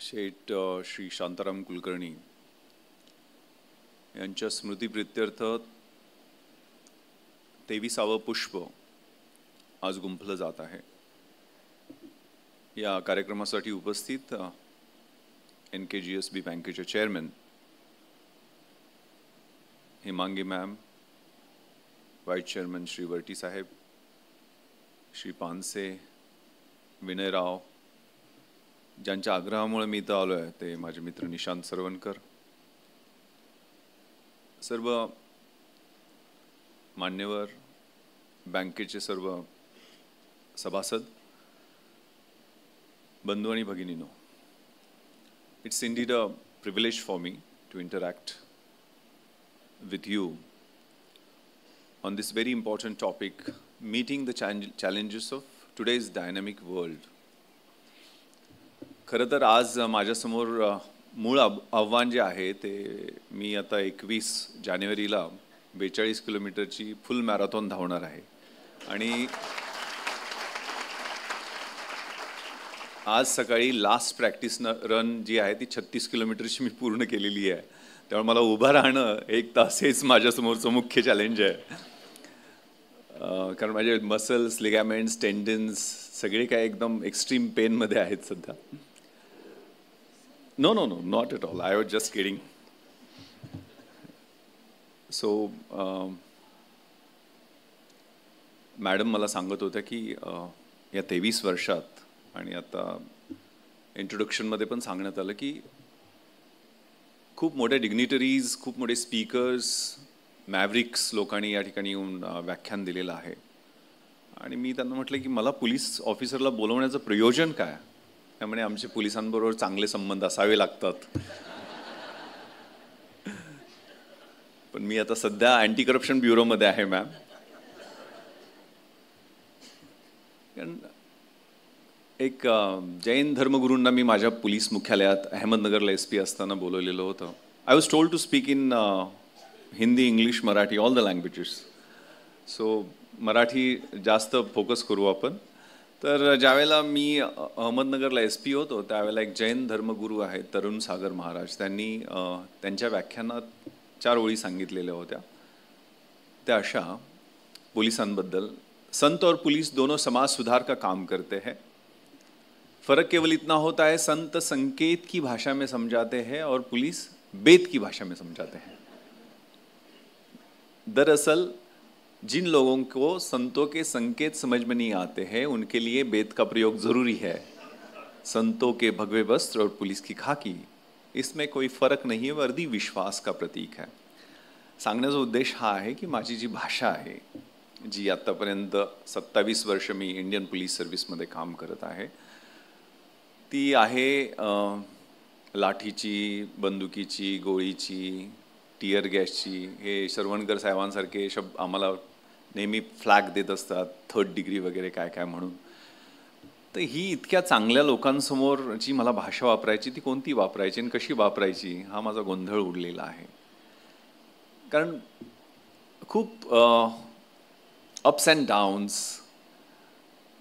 शेठ श्री शांताराम कुलकर्णी यांच्या स्मृतिप्रित्यर्थ 23वे पुष्प आज गुंफलं जात आहे। या कार्यक्रमासाठी उपस्थित NKGSB बँकेचे chairman Himangi ma'am, vice chairman Shri Varti साहेब, श्री पानसे, विनयराव, ज्यांच्या आग्रहामुळे मी इथं आलो आहे ते माझे मित्र निशांत सरवणकर, सर्व मान्यवर, बँकेचे सर्व सभासद, बंधू आणि भगिनींनो, it's indeed a privilege for me to interact with you on this very important topic, meeting the challenges of today's dynamic world. खरं तर आज माझ्यासमोर मूळ आव्हान जे आहे ते मी आता 21 जानेवारीला 42 किलोमीटरची फुल मॅरेथॉन धावणार आहे आणि आज सकाळी लास्ट प्रॅक्टिस रन जी आहे ती 36 किलोमीटरची मी पूर्ण केलेली आहे। त्यामुळे मला उभं राहणं 1 तास हेच माझ्यासमोरचं मुख्य चॅलेंज आहे, कारण माझे मसल्स, लिगामेंट्स, टेंडन्स सगळे काय एकदम एक्स्ट्रीम पेनमध्ये आहेत सध्या। No no no not at all, I was just kidding. So madam मला सांगत होत्या की या 23 वर्षात आणि आता इंट्रोडक्शनमध्ये पण सांगण्यात आलं की खूप मोठे डिग्निटरीज, खूप मोठे स्पीकर्स, मॅव्रिक्स लोकांनी या ठिकाणी येऊन व्याख्यान दिलेलं आहे आणि मी त्यांना म्हटलं की मला पोलीस ऑफिसरला बोलवण्याचं प्रयोजन काय? त्यामुळे आमचे पोलिसांबरोबर चांगले संबंध असावे लागतात। पण मी आता सध्या अँटी करप्शन ब्युरोमध्ये आहे मॅम। एक जैन धर्मगुरूंना मी माझ्या पोलीस मुख्यालयात अहमदनगरला SP असताना बोलवलेलं होतं। I was told to speak in Hindi, English, Marathi, all the languages. So Marathi जास्त फोकस करू आपण। तर ज्यावेळेला मी अहमदनगरला SP होतो त्यावेळेला एक जैन धर्मगुरू आहेत तरुण सागर महाराज, त्यांनी त्यांच्या व्याख्यानात 4 ओळी सांगितलेल्या होत्या। त्या अशा पोलिसांबद्दल, संत और पुलिस दोनों समाज सुधार का काम करते हैं, फर्क केवल इतना होता है संत संकेत की भाषा में समझाते हैं और पुलिस वेद की भाषा में समझाते हैं। दरअसल जिन लोगों को संतों के संकेत समझ में नहीं आते हैं उनके लिए वेद का प्रयोग जरूरी है। संतों के भगवे वस्त्र और पुलिस की खाकी, इसमें कोई फर्क नहीं है, वर्दी विश्वास का प्रतीक है। सांगण्याचा उद्देश हा आहे की माझी जी भाषा आहे, जी आतापर्यंत 27 वर्ष मी इंडियन पोलीस सर्व्हिसमध्ये काम करत आहे, ती आहे लाठीची, बंदुकीची, गोळीची, टियर गॅसची। हे सरवणकर साहेबांसारखे शब्द आम्हाला नेहमी फ्लॅग देत असतात, 3rd डिग्री वगैरे काय काय म्हणून। तर ही इतक्या चांगल्या लोकांसमोर जी मला भाषा वापरायची ती कोणती वापरायची आणि कशी वापरायची हा माझा गोंधळ उडलेला आहे। कारण खूप अप्स अँड डाऊन्स,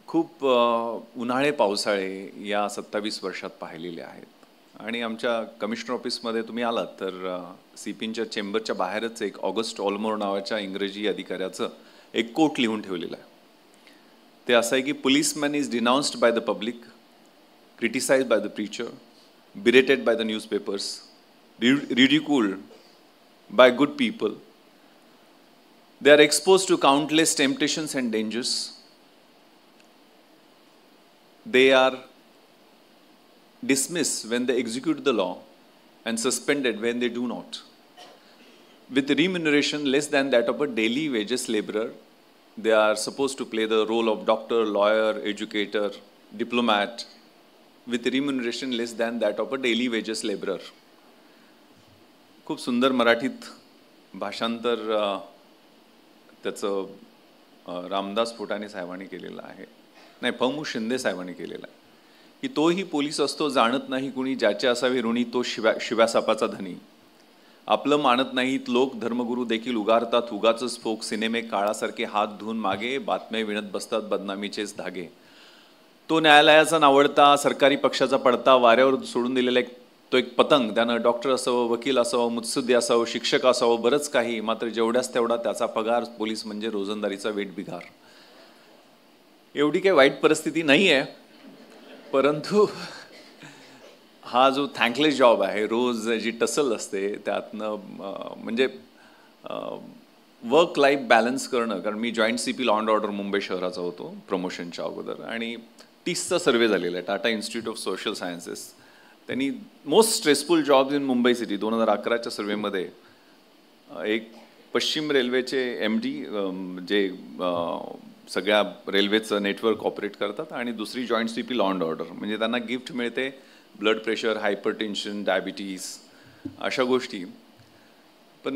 खूप उन्हाळे पावसाळे या 27 वर्षात पाहिलेले आहेत। आणि आमच्या कमिशनर ऑफिसमध्ये तुम्ही आलात तर CPच्या चेंबरच्या बाहेरच एक ऑगस्ट ऑलमोर नावाच्या इंग्रजी अधिकाऱ्याचं एक कोट लिहून ठेवलेलं आहे। ते असं आहे की policeman is denounced by the public, criticized by the preacher, berated by the newspapers, ridiculed by good people, they are exposed to countless temptations and dangers, they are dismissed when they execute the law and suspended when they do not. With remuneration less than that of a daily wages laborer, they are supposed to play the role of doctor, lawyer, educator, diplomat, with remuneration less than that of a daily wages laborer. खूप सुंदर मराठीत भाषांतर त्याचं रामदास फुटाणे साहेबांनी केलेलं आहे, नाही फ.मु. शिंदे साहेबांनी केलेला आहे की तोही पोलीस असतो जाणत नाही कुणी, ज्याचे असावे ऋणी तो शिव्यासापाचा धनी। आपलं मानत नाहीत लोक, धर्मगुरू देखील उगारतात उगाचच फोक, सिनेमे काळासारखे हात धुवून मागे, बातम्या विणत बसतात बदनामीचेच धागे। तो न्यायालयाचा नावडता सरकारी पक्षाचा पडता वाऱ्यावर सोडून दिलेला तो एक पतंग, त्यानं डॉक्टर असावं, वकील असावं, मुत्सद्दी असावं, शिक्षक असावं, बरंच काही, मात्र जेवढ्याच तेवढा त्याचा पगार पोलीस म्हणजे रोजंदारीचा वेठबिगार. एवढी काही वाईट परिस्थिती नाही आहे, परंतु हा जो थँकलेस जॉब आहे, रोज जी टसल असते त्यातनं म्हणजे वर्क लाईफ बॅलन्स करणं. कारण मी joint CP law and order Mumbai शहराचा होतो प्रमोशनच्या अगोदर, आणि 30चा सर्वे झालेला आहे Tata institute of social sciences. त्यांनी most stressful jobs in Mumbai city 2011च्या सर्वेमध्ये एक पश्चिम रेल्वेचे MD जे सगळ्या रेल्वेचं नेटवर्क ऑपरेट करतात, आणि दुसरी joint CP law and order, म्हणजे त्यांना गिफ्ट मिळते ब्लड प्रेशर, हायपरटेन्शन, डायबिटीज, अशा गोष्टी. पण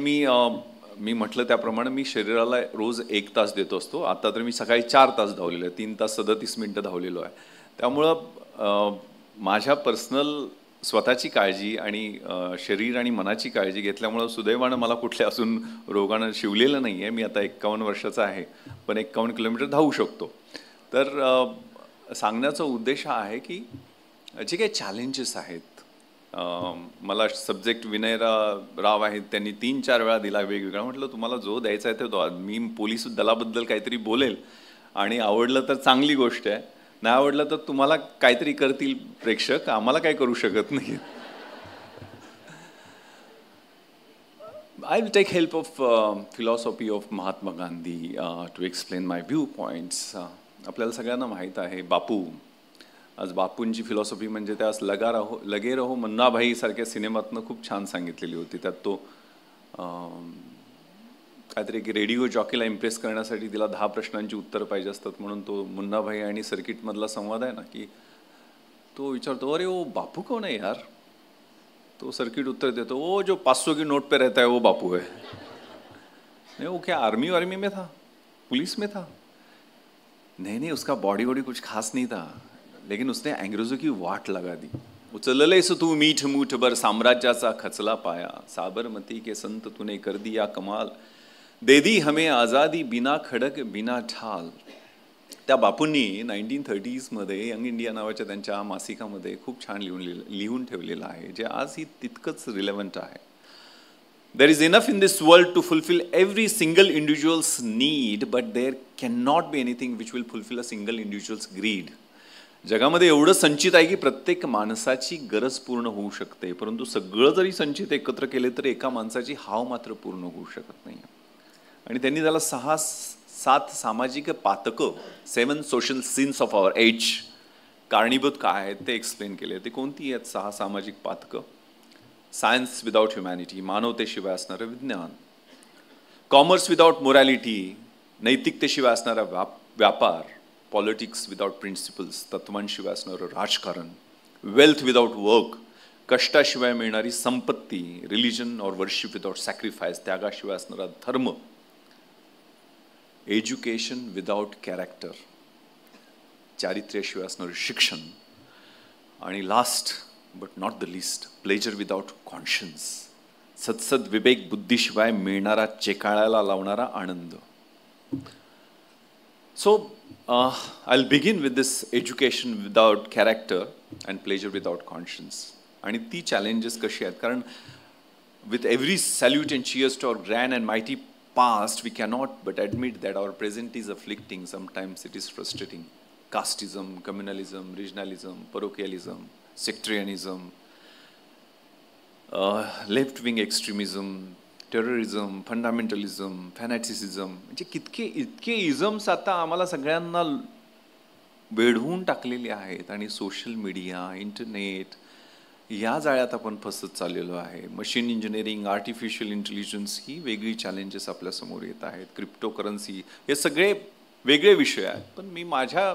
मी म्हटलं त्याप्रमाणे मी शरीराला रोज 1 तास देतो असतो. आता तर मी सकाळी 4 तास धावलेलो आहे, 3 तास 37 मिनिटं धावलेलो आहे. त्यामुळं माझ्या पर्सनल स्वतःची काळजी आणि शरीर आणि मनाची काळजी घेतल्यामुळं सुदैवानं मला कुठल्या अजून रोगानं शिवलेलं नाही आहे. मी आता 51 वर्षाचा आहे, पण 51 किलोमीटर धावू शकतो. तर सांगण्याचा उद्देश हा आहे की जे काही चॅलेंजेस आहेत, मला सब्जेक्ट विनय राव आहेत, त्यांनी 3-4 वेळा दिला वेगवेगळा. म्हटलं तुम्हाला जो द्यायचा आहे तो मी पोलीस दलाबद्दल काहीतरी बोलेल, आणि आवडलं तर चांगली गोष्ट आहे, नाही आवडलं तर तुम्हाला काहीतरी करतील प्रेक्षक, आम्हाला काय करू शकत नाही. I will take help of philosophy of Mahatma Gandhi to explain my viewpoints. आपल्याला सगळ्यांना माहीत आहे बापू. आज बापूंची फिलॉसॉफी म्हणजे त्यास लगे रहो मुन्नाभाई सारख्या सिनेमातनं खूप छान सांगितलेली होती. त्यात तो काहीतरी की रेडिओ जॉकीला इम्प्रेस करण्यासाठी तिला 10 प्रश्नांची उत्तरं पाहिजे असतात, म्हणून तो मुन्नाभाई आणि सर्किटमधला संवाद आहे ना, की तो विचारतो अरे वो बापू कौन है यार. तो सर्किट उत्तर देतो वो जो 500 की नोट पे रहता है वो बापू है. नहीं वो क्या आर्मी वार्मी में था, पुलिस में था? नहीं उसका बॉडी वॉडी कुछ खास नहीं था, लेकिन उसने अंग्रेजों की वाट लगा दी. उचललेस तू मीठ मूठभर साम्राज्याचा खचला पाया, साबरमती के संत तूने कर दिया कमाल, दे दी हमें आजादी बिना खडक बिना ढाल. त्या बापूंनी 1930s मध्ये यंग इंडिया नावाच्या त्यांच्या मासिकामध्ये खूप छान लिहून ठेवलेलं आहे, जे आजही तितकंच रिलेव्हंट आहे. There is enough in this world to fulfill every single individual's need, but there cannot be anything which will fulfill a single individual's greed. जगामध्ये एवढं संचित आहे की प्रत्येक माणसाची गरज पूर्ण होऊ शकते, परंतु सगळं जरी संचित एकत्र केले तर एका माणसाची हाव मात्र पूर्ण होऊ शकत नाही. आणि त्यांनी त्याला 6-7 सामाजिक पातकं, 7 social since of our age, कारणीभूत काय आहेत ते एक्सप्लेन केले. ते कोणती आहेत 6 सामाजिक पातकं? सायन्स विदाउट ह्युमॅनिटी, मानवतेशिवाय असणारं विज्ञान. कॉमर्स विदाउट मोरॅलिटी, नैतिकतेशिवाय असणारा व्यापार. पॉलिटिक्स विदाउट प्रिन्सिपल्स, तत्वांशिवाय असणारं राजकारण. वेल्थ विदाउट वर्क, कष्टाशिवाय मिळणारी संपत्ती. रिलिजन और वर्शिप विदाउट सॅक्रिफाईस, त्यागाशिवाय असणारा धर्म. एज्युकेशन विदाउट कॅरेक्टर, चारित्र्याशिवाय असणारं शिक्षण. आणि last but not the least, pleasure without conscience, सत्सद विवेक बुद्धीशिवाय मिळणारा चेकाळायला लावणारा आनंद. So I'll begin with this education without character and pleasure without conscience. आणि ती challenges कशी आहेत? कारण with every salute and cheers to our grand and mighty past, we cannot but admit that our present is afflicting. Sometimes it is frustrating. Casteism, communalism, regionalism, parochialism, sectarianism, left-wing extremism, terrorism, fundamentalism, fanaticism, म्हणजे इतके isms आता आम्हाला सगळ्यांना वेढवून टाकलेले आहेत. आणि social media, internet या जाळ्यात आपण फसत चाललेलो आहे. मशीन इंजिनिअरिंग, आर्टिफिशियल इंटेलिजन्स ही वेगळी चॅलेंजेस आपल्यासमोर येत आहेत. क्रिप्टो करन्सी, हे सगळे वेगळे विषय आहेत. पण मी माझ्या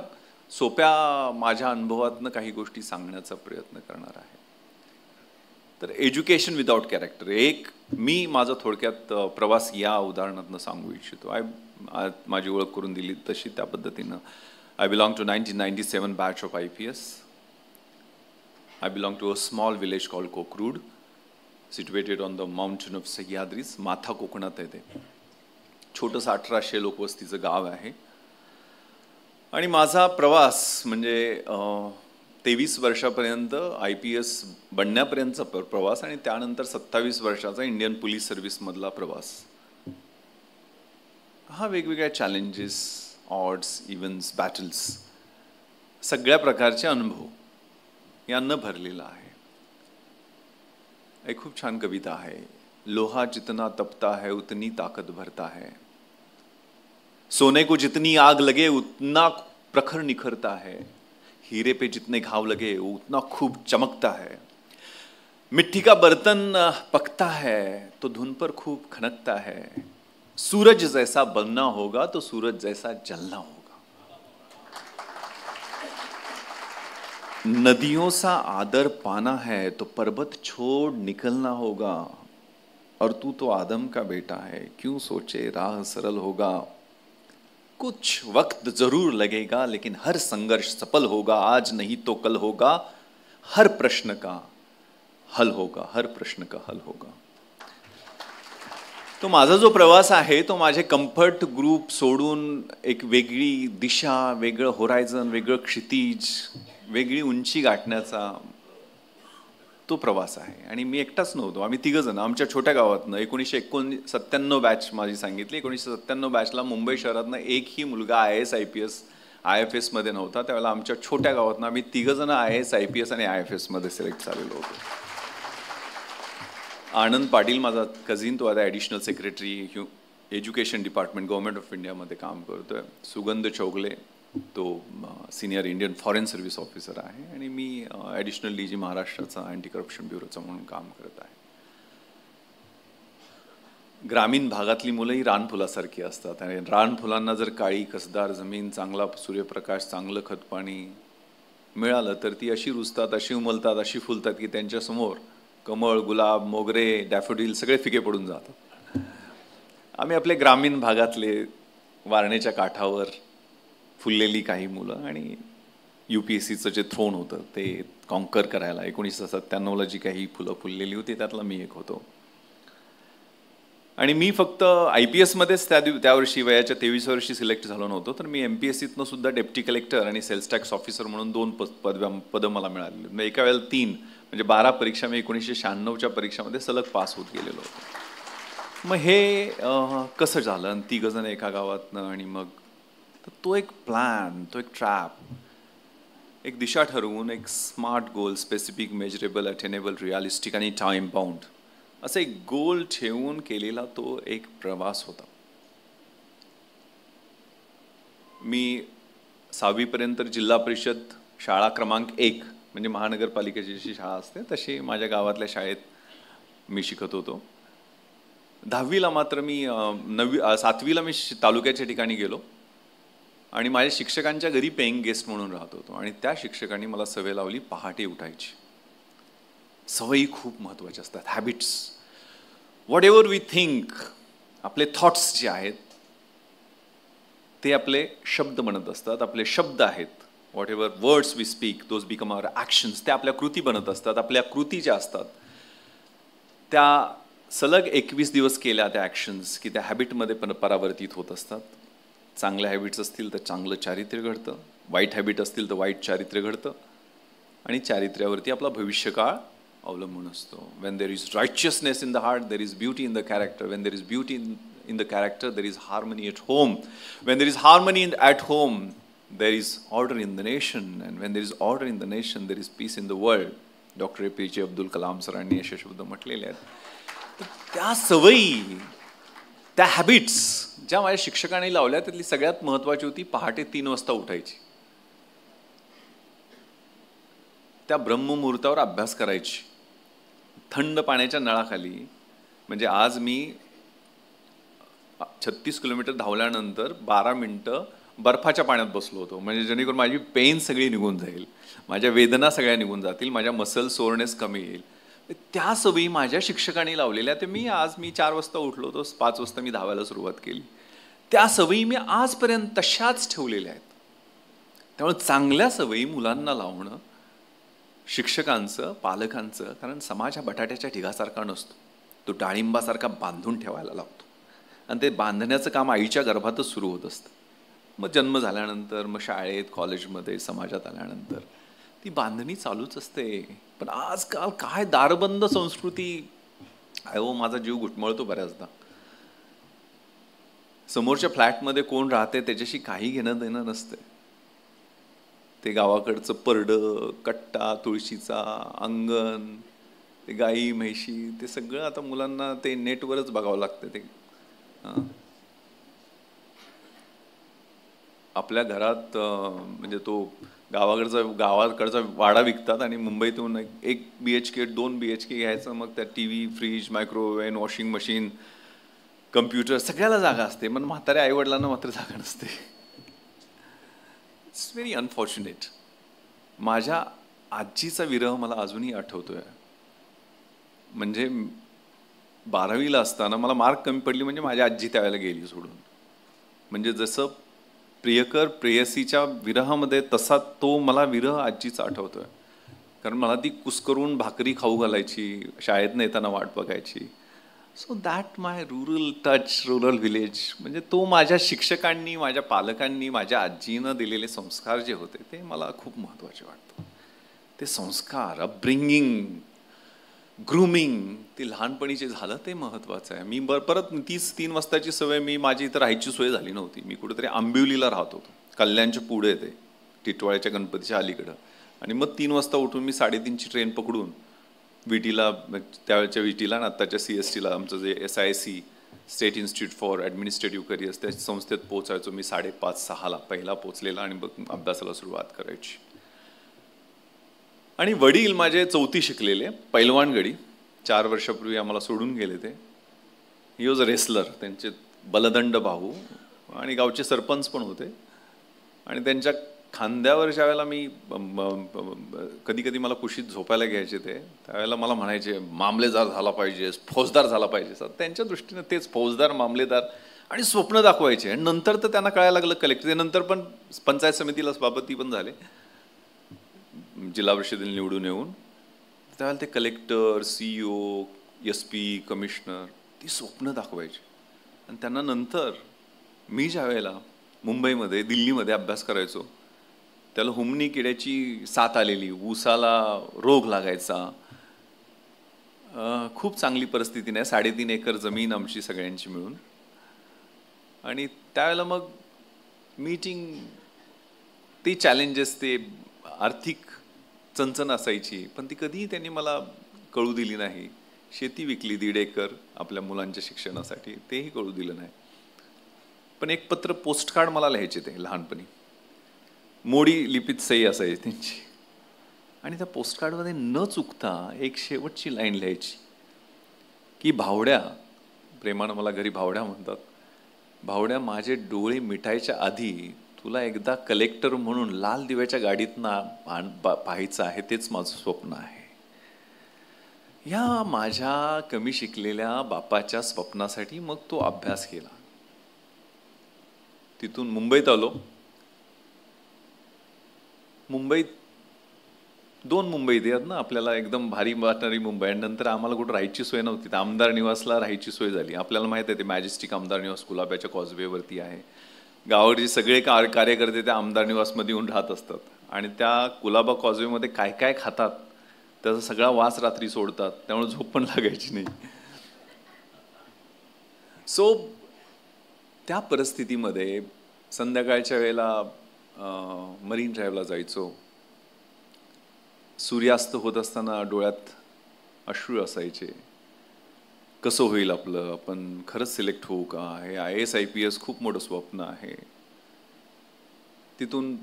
अनुभवातनं काही गोष्टी सांगण्याचा प्रयत्न करणार आहे. तर एज्युकेशन विदाउट कॅरेक्टर, एक मी माझा थोडक्यात प्रवास या उदाहरणातनं सांगू इच्छितो. माझी ओळख करून दिली तशी त्या पद्धतीनं. I belong to 1997 batch of IPS. I belong to a small village called Kokrud, situated on the mountain of Sahyadris. माथा कोकणात आहे ते. छोटंसं 1800 लोकवस्तीचं गाव आहे. आणि माझा प्रवास म्हणजे 23 वर्षापर्यंत IPS बनण्यापर्यंतचा प्रवास आणि त्यानंतर 27 वर्षाचा इंडियन पोलीस सर्व्हिसमधला प्रवास हा वेगवेगळ्या चॅलेंजेस, ऑड्स, इव्हेंट्स, बॅटल्स, सगळ्या प्रकारचे अनुभव यांना भरलेला आहे. एक खूप छान कविता आहे, लोहा जितना तपता है उतनी ताकत भरता है, सोने को जितनी आग लगे उतना प्रखर निखरता है, हीरे पे जितने घाव लगे उतना खूब चमकता है, मिट्टी का बर्तन पकता है तो धुन पर खूब खनकता है, सूरज जैसा बनना होगा तो सूरज जैसा जलना होगा, नदियों सा आदर पाना है तो पर्वत छोड़ निकलना होगा, और तू तो आदम का बेटा है क्यों सोचे राह सरल होगा, कुछ वक्त जरूर लगेगा लेकिन हर संघर्ष सफल होगा, आज नहीं तो कल होगा, हर प्रश्न का हल होगा, हर प्रश्न का हल होगा. तो माझा जो प्रवास आहे तो माझे कम्फर्ट ग्रुप सोडून एक वेगळी दिशा, वेगळं होरायझन, वेगळं क्षितिज, वेगळी उंची गाठण्याचा तो प्रवास आहे. आणि मी एकटाच नव्हतो, आम्ही तिघ जण आमच्या छोट्या गावातनं 1997 बॅच माझी सांगितली. 1997 बॅचला मुंबई शहरातनं एकही मुलगा IAS IPS IFS मध्ये नव्हता. त्यावेळेला आमच्या छोट्या गावातनं आम्ही तिघ जण IAS IPS आणि IFS मध्ये सिलेक्ट झालेलो होतो. आनंद पाटील माझा कझिन, तो आता additional secretary education department government of इंडियामध्ये काम करतोय. सुगंध चौगले तो senior Indian foreign service officer आहे आणि मी ॲडिशनल DG महाराष्ट्राचा अँटी करप्शन ब्युरोचा म्हणून काम करत आहे. ग्रामीण भागातली मुलंही रानफुलासारखी असतात आणि रानफुलांना जर काळी कसदार जमीन, चांगला सूर्यप्रकाश, चांगलं खतपाणी मिळालं तर ती अशी रुजतात, अशी उमलतात, अशी फुलतात की त्यांच्यासमोर कमळ, गुलाब, मोगरे, डॅफोडिल सगळे फिके पडून जातात. आम्ही आपले ग्रामीण भागातले वारणेच्या काठावर फुललेली काही मुलं आणि UPSCचं जे थ्रोन होतं ते कॉन्कर करायला 1997ला जी काही फुलं फुललेली होती त्यातला मी एक होतो. आणि मी फक्त IPS मध्येच त्या वर्षी वयाच्या 23 वर्षी सिलेक्ट झालो नव्हतो, तर मी MPSCतनं सुद्धा डेप्टी कलेक्टर आणि सेल्स टॅक्स ऑफिसर म्हणून 2 पदं मला मिळालेली. म्हणजे एका वेळेला 3 म्हणजे 12 परीक्षा मी 1996च्या परीक्षामध्ये सलग पास होत गेलेलो होतो. मग हे कसं झालं आणि 3 जण एका गावातनं आणि मग तो एक प्लॅन, तो एक ट्रॅप, एक दिशा ठरवून एक स्मार्ट गोल, स्पेसिफिक, मेजरेबल, अटेनेबल, रिअलिस्टिक आणि टाइम बाउंड असं एक गोल ठेवून केलेला तो एक प्रवास होता. मी 6वी पर्यंत जिल्हा परिषद शाळा क्रमांक 1 म्हणजे महानगरपालिकेची जशी शाळा असते तशी माझ्या गावातल्या शाळेत मी शिकत होतो. 10वीला मात्र मी 7वीला मी तालुक्याच्या ठिकाणी गेलो आणि माझ्या शिक्षकांच्या घरी पेइंग गेस्ट म्हणून राहत होतो आणि त्या शिक्षकांनी मला सवय लावली पहाटे उठायची. सवयी खूप महत्त्वाच्या असतात, habits. What ever we think, आपले थॉट्स जे आहेत ते आपले शब्द बनत असतात. आपले शब्द आहेत, what ever words we speak those become our actions, त्या आपल्या कृती बनत असतात. आपल्या कृती ज्या असतात त्या सलग 21 दिवस केल्या त्या ॲक्शन्स की त्या हॅबिटमध्ये पण परावर्तित होत असतात. चांगल्या हॅबिट्स असतील तर चांगलं चारित्र्य घडतं, वाईट हॅबिट असतील तर वाईट चारित्र्य घडतं आणि चारित्र्यावरती आपला भविष्यकाळ अवलंबून असतो. When there is righteousness in the heart there is beauty in the character. When there is beauty in the character there is harmony at home. When there is harmony at home there is order in the nation. And when there is order in the nation there is peace in the world. Doctor APJ Abdul Kalam सरांनी असे शब्द म्हटलेले आहेत. त्या सवयी, त्या habits ज्या माझ्या शिक्षकांनी लावल्या त्यातली सगळ्यात महत्त्वाची होती पहाटे 3 वाजता उठायची. त्या ब्रह्ममुहूर्तावर अभ्यास करायची थंड पाण्याच्या नळाखाली. म्हणजे आज मी 36 किलोमीटर धावल्यानंतर 12 मिनिटं बर्फाच्या पाण्यात बसलो होतो, म्हणजे जेणेकरून माझी पेन सगळी निघून जाईल, माझ्या वेदना सगळ्या निघून जातील, माझ्या मसल सोरनेस कमी येईल. त्या सवयी माझ्या शिक्षकांनी लावलेल्या. ते मी 4 वाजता उठलो होतो, 5 वाजता मी धावायला सुरुवात केली. त्या सवयी मी आजपर्यंत तशाच ठेवलेल्या आहेत. त्यामुळे चांगल्या सवयी मुलांना लावणं शिक्षकांचं, पालकांचं, कारण समाज हा बटाट्याच्या ढिगासारखा नसतो, तो डाळिंबासारखा बांधून ठेवायला लागतो आणि ते बांधण्याचं काम आईच्या गर्भातच सुरू होत असतं. मग जन्म झाल्यानंतर, मग शाळेत, कॉलेजमध्ये, समाजात आल्यानंतर ती बांधणी चालूच असते. पण आजकाल काय दारबंद संस्कृती आहे हो, माझा जीव घुटमळतो बऱ्याचदा. समोरच्या फ्लॅटमध्ये कोण राहते त्याच्याशी काही घेणं देणं नसते. ते गावाकडचं परडं, कट्टा, तुळशीचा, अंगण, ते गाई म्हैशी, ते सगळं आता मुलांना ते नेटवरच बघावं लागतं. ते आपल्या घरात म्हणजे तो गावाकडचा वाडा विकतात आणि मुंबईतून 1 BHK 2 BHK घ्यायचं. मग त्यात TV, fridge, microwave, washing machine, computer, सगळ्याला जागा असते. पण म्हाताऱ्या आईवडिलांना मात्र जागा नसते. It's very unfortunate. माझ्या आजीचा विरह मला अजूनही आठवतोय. म्हणजे 12वीला असताना मला मार्क कमी पडली म्हणजे माझी आजी त्यावेळेला गेली सोडून. म्हणजे जसं प्रियकर प्रेयसीच्या विरहामध्ये तसा तो मला विरह आजीचा आठवतोय. कारण मला ती कुस्करून भाकरी खाऊ घालायची, शाळेत येताना वाट बघायची. So that my rural touch, rural village. म्हणजे तो माझ्या शिक्षकांनी, माझ्या पालकांनी, माझ्या आजीनं दिलेले संस्कार जे होते ते मला खूप महत्त्वाचे वाटतं. ते संस्कार, अपब्रिंगिंग, ग्रूमिंग, ते लहानपणी जे झालं ते महत्त्वाचं आहे. मी परत 3 वाजताची सवय, माझी इथं राहायची सोय झाली नव्हती. मी कुठेतरी आंबिवलीला राहत होतो, कल्याणच्या पुढे ते टिटवाळ्याच्या गणपतीच्या अलीकडं. आणि मग 3 वाजता उठून मी 3:30ची ट्रेन पकडून विटीला, त्यावेळेच्या विटीला ना आत्ताच्या CSTला, आमचं जे SIC state institute for administrative careers, त्या संस्थेत पोचायचो मी 5:30-6ला पहिला पोचलेला आणि मग अभ्यासाला सुरुवात करायची. आणि वडील माझे 4थी शिकलेले पैलवानगडी, 4 वर्षापूर्वी आम्हाला सोडून गेले. ते ही वॉज अ रेसलर. त्यांचे बलदंड भाऊ आणि गावचे सरपंच पण होते. आणि त्यांच्या खांद्यावर ज्या वेळेला मी कधी कधी मला कुशीत झोपायला घ्यायचे ते, त्यावेळेला मला म्हणायचे मामलेदार झाला पाहिजेस, फौजदार झाला पाहिजेस. त्यांच्या दृष्टीने तेच फौजदार, मामलेदार आणि स्वप्न दाखवायचे. आणि नंतर तर त्यांना कळायला लागलं कलेक्टर. नंतर पण पंचायत समितीला सभापती पण झाले, जिल्हा परिषदेला निवडून येऊन. त्यावेळेला ते कलेक्टर, CEO, SP, कमिशनर, ती स्वप्न दाखवायची. आणि त्यांना नंतर मी ज्या वेळेला मुंबईमध्ये, दिल्लीमध्ये अभ्यास करायचो, त्याला हुमणी किड्याची साथ आलेली, ऊसाला रोग लागायचा, खूप चांगली परिस्थिती नाही, 3.5 एकर जमीन आमची सगळ्यांची मिळून. आणि त्यावेळेला मग मीटिंग, ते चॅलेंजेस, ते आर्थिक चणचण असायची, पण ती कधीही त्यांनी मला कळू दिली नाही. शेती विकली 1.5 एकर आपल्या मुलांच्या शिक्षणासाठी, तेही कळू दिलं नाही. पण एक पत्र, पोस्टकार्ड मला लिहायचे ते लहानपणी, मोडी लिपीत सही असायची त्यांची. आणि त्या पोस्टकार्डमध्ये न चुकता एक शेवटची लाईन लिहायची की भावड्या, प्रेमानं मला घरी भावड्या म्हणतात, भावड्या, माझे डोळे मिटायच्या आधी तुला एकदा कलेक्टर म्हणून लाल दिव्याच्या गाडीतनं पाहायचं आहे, तेच माझं स्वप्न आहे. या माझ्या कमी शिकलेल्या बापाच्या स्वप्नासाठी मग तो अभ्यास केला. तिथून मुंबईत आलो. मुंबईत 2 मुंबईत आहेत ना आपल्याला, एकदम भारी वाटणारी मुंबई. आणि नंतर आम्हाला कुठं राहायची सोय नव्हती, तर आमदार निवासला राहायची सोय झाली. आपल्याला माहिती आहे ते मॅजेस्टिक आमदार निवास कुलाब्याच्या कॉजवेवरती आहे. गावाकडचे सगळे कार्यकर्ते त्या आमदार निवासमध्ये येऊन राहत असतात. आणि त्या कुलाबा कॉजवेमध्ये काय काय खातात त्याचा सगळा वास रात्री सोडतात, त्यामुळे झोप पण लागायची नाही. सो त्या परिस्थितीमध्ये संध्याकाळच्या वेळेला मरीन ड्राईव्हला जायचो. सूर्यास्त होत असताना डोळ्यात अश्रू असायचे. कसं होईल आपलं, आपण खरंच सिलेक्ट होऊ का, हे IAS IPS खूप मोठं स्वप्न आहे. तिथून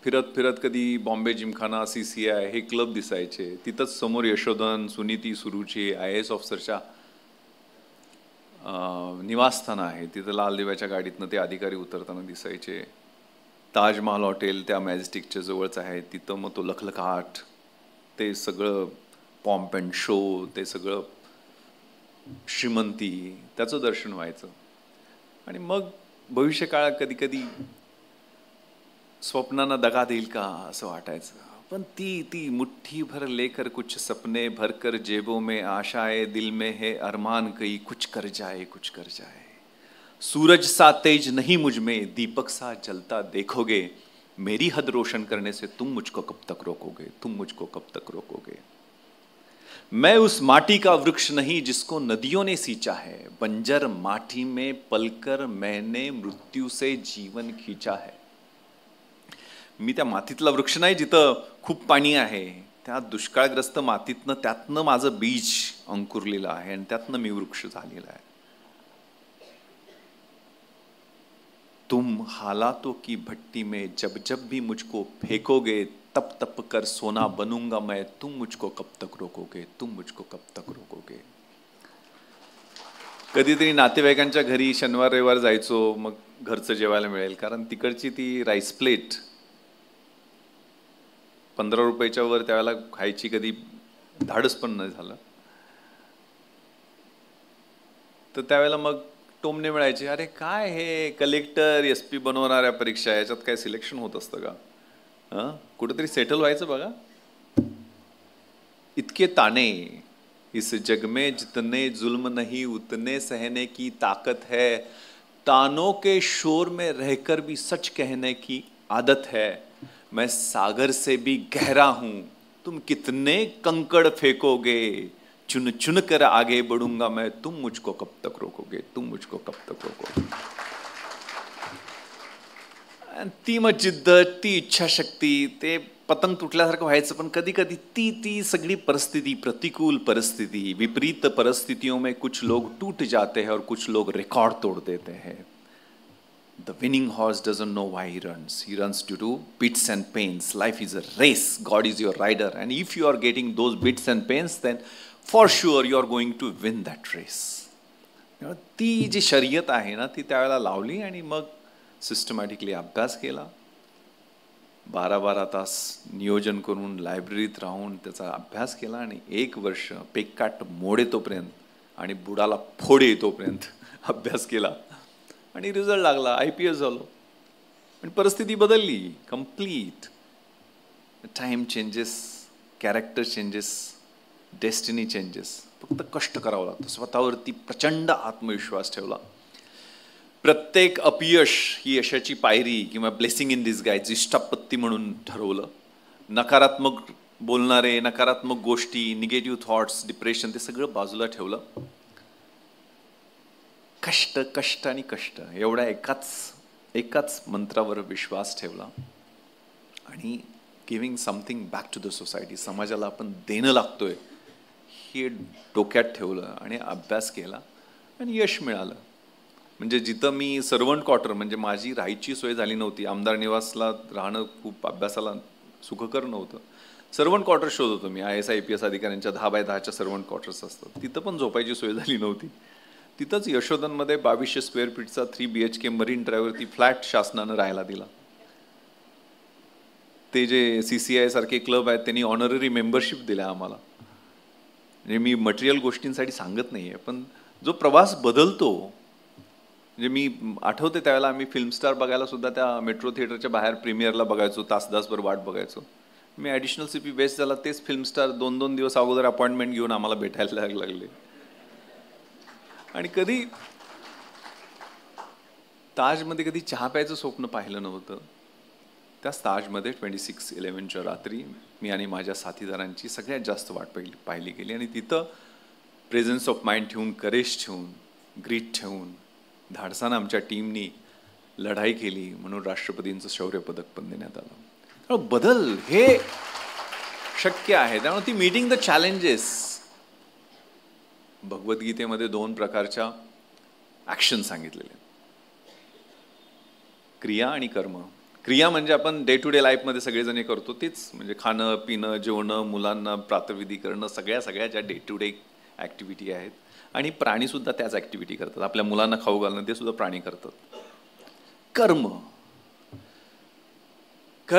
फिरत फिरत कधी बॉम्बे जिमखाना, CCI हे क्लब दिसायचे. तिथंच समोर यशोधन, सुनीती, सुरुची IAS ऑफिसरच्या निवासस्थान आहे. तिथं लाल दिव्याच्या गाडीतनं ते अधिकारी उतरताना दिसायचे. ताजमहाल हॉटेल त्या मॅजेस्टिकच्या जवळच आहे, तिथं मग तो लखलखाट, ते सगळं पॉम्प अँड शो, ते सगळं श्रीमंती, त्याचं दर्शन व्हायचं. आणि मग भविष्यकाळात कधी कधी स्वप्नांना दगा देईल का असं वाटायचं. पण ती मुट्ठी भर लेकर कुछ सपने भरकर जेबों में आशाएं दिल में है अरमान कई कुछ कर जाए कुछ कर जाए. सूरज सा तेज नहीं मुझ में, दीपक सा जलता देखोगे, मेरी हद रोशन करने से तुम मुझको कब तक रोकोगे, तुम मुझको कब तक रोकोगे। मैं उस माटी का वृक्ष नहीं जिसको नदियों ने सींचा है, बंजर माटी में पलकर मैंने मृत्यू से जीवन खींचा है। मी त्या मातीतला वृक्ष नाही जिथं खूप पाणी आहे, त्या दुष्काळग्रस्त मातीतनं त्यातनं माझं बीज अंकुरलेलं आहे आणि त्यातनं मी वृक्ष झालेला आहे। तुम हालातों की भट्टी में जब जब भी मुझको फेंकोगे, तप तप कर सोना बनूंगा मैं, तुम मुझको कब तक रोकोगे, तुम मुझको कब तक रोकोगे। कधीतरी नातेवाईकांच्या घरी शनिवार रविवार जायचो, मग घरचं जेवायला मिळेल, कारण तिकडची ती राईस प्लेट 15 रुपयाच्या वर त्यावेळेला खायची कधी धाडस पण नाही झालं। तर त्यावेळेला मग टोमणे मिळायचे, अरे काय हे कलेक्टर SP बनवणाऱ्या परीक्षा, याच्यात काय सिलेक्शन होत असतं का, कुठेतरी सेटल व्हायचं बघा। इतके ताने इस जग में जितने जुल्म नहीं उतने सहने की ताकत है, तानों के शोर में रहकर भी सच कहने की आदत है, मैं सागर से भी गहरा हूं, तुम कितने कंकड़ फेंकोगे, चुन चुन कर आगे बढ़ूंगा मैं, तुम मुझको कब तक रोकोगे, तुम मुझको कब तक रोकोगे। ती मग जिद्द, ती इच्छाशक्ती, ते पतंग तुटल्यासारखं व्हायचं, पण कधी कधी ती सगळी परिस्थिती, प्रतिकूल परिस्थिती, विपरीत परिस्थितियों में कुछ लोग टूट जाते हैं और कुछ लोग रिकॉर्ड तोड़ देते हैं। The winning horse doesn't know why he runs. He runs due to bits and pains. Life is a race. God is your rider. And if you are getting those bits and pains, then for sure you are going to win that race. ती जी शर्यत आहे ना, ती त्यावेळेला लावली आणि मग systematically अभ्यास केला। 12-12 तास नियोजन करून लायब्ररीत राहून त्याचा अभ्यास केला आणि 1 वर्ष पेकाट मोडे तोपर्यंत आणि बुडाला फोडे तोपर्यंत अभ्यास केला आणि रिझल्ट लागला, IPS झालो। पण परिस्थिती बदलली complete. Time changes, character changes, destiny changes. फक्त कष्ट करावं लागतं, स्वतःवरती प्रचंड आत्मविश्वास ठेवला। प्रत्येक अपयश ही यशाची पायरी किंवा ब्लेसिंग इन डिस्गाइज, इष्टापत्ती म्हणून ठरवलं। नकारात्मक बोलणारे, नकारात्मक गोष्टी, निगेटिव्ह थॉट्स, डिप्रेशन, ते सगळं बाजूला ठेवलं। कष्ट कष्ट आणि कष्ट एवढ्या एकाच मंत्रावर विश्वास ठेवला आणि giving something back to the society, समाजाला आपण देणं लागतोय हे डोक्यात ठेवलं आणि अभ्यास केला आणि यश मिळालं। म्हणजे जिथं मी सर्वंट क्वार्टर, म्हणजे माझी राहायची सोय झाली नव्हती, आमदार निवासला राहणं खूप अभ्यासाला सुखकर नव्हतं, सर्वंट क्वार्टर शोधत होतो मी। IAS IPS अधिकाऱ्यांच्या 10x10च्या सर्वंट क्वार्टर्स असतात, तिथं पण झोपायची सोय झाली नव्हती। तिथंच यशोधनमध्ये 2200 स्क्वेअर फीटचा 3 BHK मरीन ड्राईव्हवरती फ्लॅट शासनानं राहायला दिला। ते जे CCI सारखे क्लब आहेत त्यांनी ऑनररी मेंबरशिप दिल्या आम्हाला। म्हणजे मी मटेरियल गोष्टींसाठी सांगत नाहीये, पण जो प्रवास बदलतो, म्हणजे मी आठवते त्यावेळेला आम्ही फिल्मस्टार बघायला सुद्धा त्या मेट्रो थिएटरच्या बाहेर प्रीमियरला बघायचो, तासभर वाट बघायचो। मी ॲडिशनल CP बेस्ट झाला, तेच फिल्मस्टार 2-2 दिवस अगोदर अपॉइंटमेंट घेऊन आम्हाला भेटायला लागले। आणि कधी ताजमध्ये कधी चहा प्यायचं स्वप्न पाहिलं नव्हतं। त्या ताजमध्ये 26/11च्या रात्री मी आणि माझ्या साथीदारांची सगळ्यात जास्त वाट पाहिली गेली आणि तिथं प्रेझेन्स ऑफ माइंड ठेवून, करेज ठेवून, ग्रीट ठेवून धाडसानं आमच्या टीमनी लढाई केली, म्हणून राष्ट्रपतींचं शौर्य पदक पण देण्यात आलं। बदल हे शक्य आहे, त्यामुळे ती मीटिंग द चॅलेंजेस। भगवद्गीतेमध्ये 2 प्रकारच्या ऍक्शन सांगितलेले, क्रिया आणि कर्म। क्रिया म्हणजे आपण डे टू डे लाईफमध्ये सगळेजण करतो तेच, म्हणजे खाणं पिणं, जेवणं, मुलांना प्रातःविधी करणं, सगळ्या ज्या डे टू डे ॲक्टिव्हिटी आहेत। आणि प्राणी सुद्धा त्याच ॲक्टिव्हिटी करतात, आपल्या मुलांना खाऊ घालणं ते सुद्धा प्राणी करतात। कर्म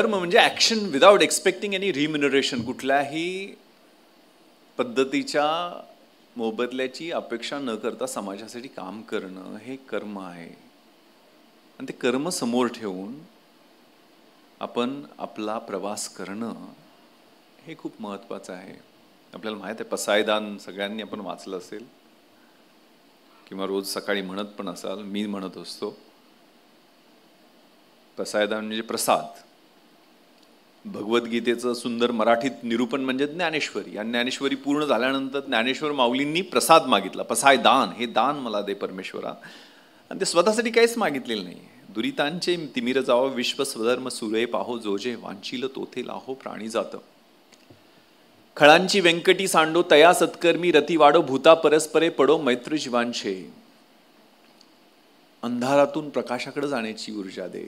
म्हणजे ॲक्शन विदाउट एक्सपेक्टिंग एनी रिम्युनरेशन, कुठल्याही पद्धतीच्या मोबदल्याची अपेक्षा न करता समाजासाठी काम करणं हे कर्म आहे। आणि ते कर्म समोर ठेवून आपण आपला प्रवास करणं हे खूप महत्त्वाचं आहे। आपल्याला माहित आहे, पसायदान सगळ्यांनी आपण वाचलं असेल। किंवा रोज सकाळी म्हणत पण असाल, मी म्हणत असतो, प्रसायदान म्हणजे प्रसाद. भगवद्गीतेचं सुंदर मराठीत निरूपण म्हणजे ज्ञानेश्वरी. आणि ज्ञानेश्वरी पूर्ण झाल्यानंतर ज्ञानेश्वर माऊलींनी प्रसाद मागितला, पसाय दान, हे दान मला दे परमेश्वरा. आणि ते स्वतःसाठी काहीच मागितलेलं नाही. दुरितांचे तिमिर जावं, विश्व स्वधर्म सुरे पाहो, जो जे वांछील तोथे लाहो प्राणी जात. खळांची व्यंकटी सांडो तया सत्कर्मी, रती वाडो भूता परस्परे पडो मैत्र जीवांचे. अंधारातून प्रकाशाकडे जाण्याची ऊर्जा दे,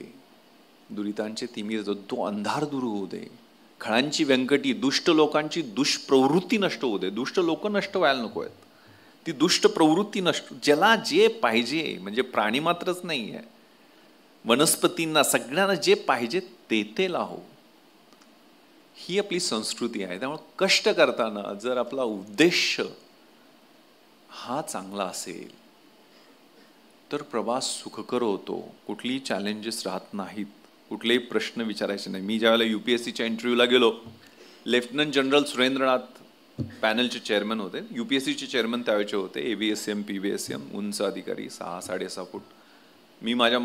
दुरितांचे तिमिर तो अंधार दूर होऊ दे. खळांची व्यंकटी, दुष्ट लोकांची दुष्प्रवृत्ती नष्ट होऊ दे. दुष्ट लोक नष्ट व्हायला नको आहेत, ती दुष्ट प्रवृत्ती नष्ट. ज्याला जे पाहिजे, म्हणजे प्राणी मात्रच नाही आहे, वनस्पतींना सगळ्यांना जे पाहिजे ते लाहो, ही आपली संस्कृती आहे. त्यामुळे कष्ट करताना जर आपला उद्देश हा चांगला असेल तर प्रवास सुखकर होतो, कुठलीही चॅलेंजेस राहत नाहीत, कुठलेही प्रश्न विचारायचे नाही. मी ज्यावेळेला UPSCच्या इंटरव्ह्यूला गेलो, लेफ्टनंट जनरल सुरेंद्रनाथ पॅनलचे चेअरमन होते. UPSCचे चेअरमन त्यावेळेचे होते, AVSM PVSM, उंच अधिकारी, 6-6.5 फूट. मी माझ्या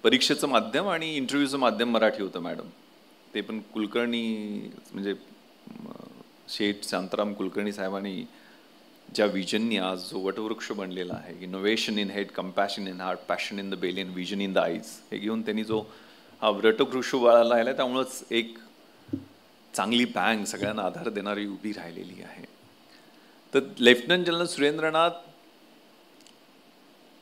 परीक्षेचं माध्यम आणि इंटरव्ह्यूचं माध्यम मराठी होतं मॅडम. ते पण कुलकर्णी, म्हणजे शेठ शांताराम कुलकर्णी साहेबांनी ज्या विजननी आज जो वटवृक्ष बनलेला आहे, innovation in head, compassion in heart, passion in the belly and vision in the eyes, हे घेऊन त्यांनी जो हा वटवृक्ष वाळायला आहे, त्यामुळंच एक चांगली बँक सगळ्यांना आधार देणारी उभी राहिलेली आहे. तर लेफ्टनंट जनरल सुरेंद्रनाथ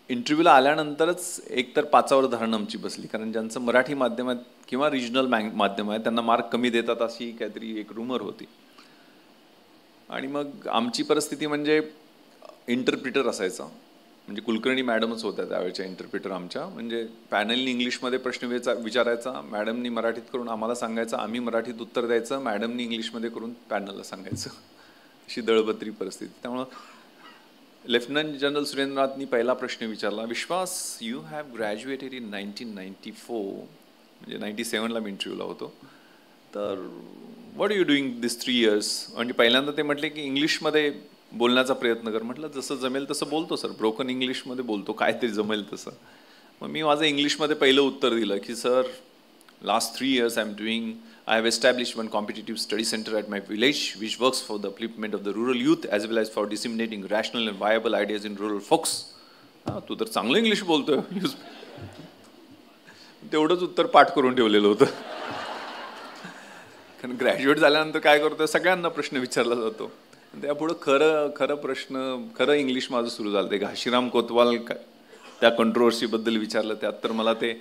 इंटरव्ह्यूला आल्यानंतरच एकतर 5वर धरण आमची बसली, कारण ज्यांचं मराठी माध्यम आहे किंवा रिजनल माध्यम आहे त्यांना मार्क कमी देतात अशी काहीतरी एक रूमर होती. आणि मग आमची परिस्थिती म्हणजे इंटरप्रिटर असायचा, म्हणजे कुलकर्णी मॅडमच होत्या त्यावेळेच्या इंटरप्रिटर आमच्या. म्हणजे पॅनलनी इंग्लिशमध्ये प्रश्न विचारायचा, मॅडमनी मराठीत करून आम्हाला सांगायचं, आम्ही मराठीत उत्तर द्यायचं, मॅडमनी इंग्लिशमध्ये करून पॅनलला सांगायचं, अशी दळबद्री परिस्थिती. त्यामुळं लेफ्टनंट जनरल सुरेंद्रनाथनी पहिला प्रश्न विचारला, विश्वास, यू हॅव ग्रॅज्युएटेड इन 1994, म्हणजे 97ला मी इंटरव्ह्यूला होतो, तर what R you doing this 3 years? म्हणजे पहिल्यांदा ते म्हटले की इंग्लिशमध्ये बोलण्याचा प्रयत्न कर. म्हटलं जसं जमेल तसं बोलतो सर, ब्रोकन इंग्लिशमध्ये बोलतो, काहीतरी जमेल तसं. मग मी माझं इंग्लिशमध्ये पहिलं उत्तर दिलं की sir, last 3 years I have established one competitive study center at my village which works for the upliftment of the rural youth as well as for disseminating rational and viable ideas in rural folks. तू तर चांगलं English बोलतोय. तेवढंच उत्तर पाठ करून ठेवलेलं होतं. कारण ग्रॅज्युएट झाल्यानंतर काय करतोय, सगळ्यांना प्रश्न विचारला जातो. त्यापुढं खरं इंग्लिश माझं सुरू झालं. ते घाशीराम कोतवाल त्या कंट्रोवर्सीबद्दल विचारलं, त्यात तर मला ते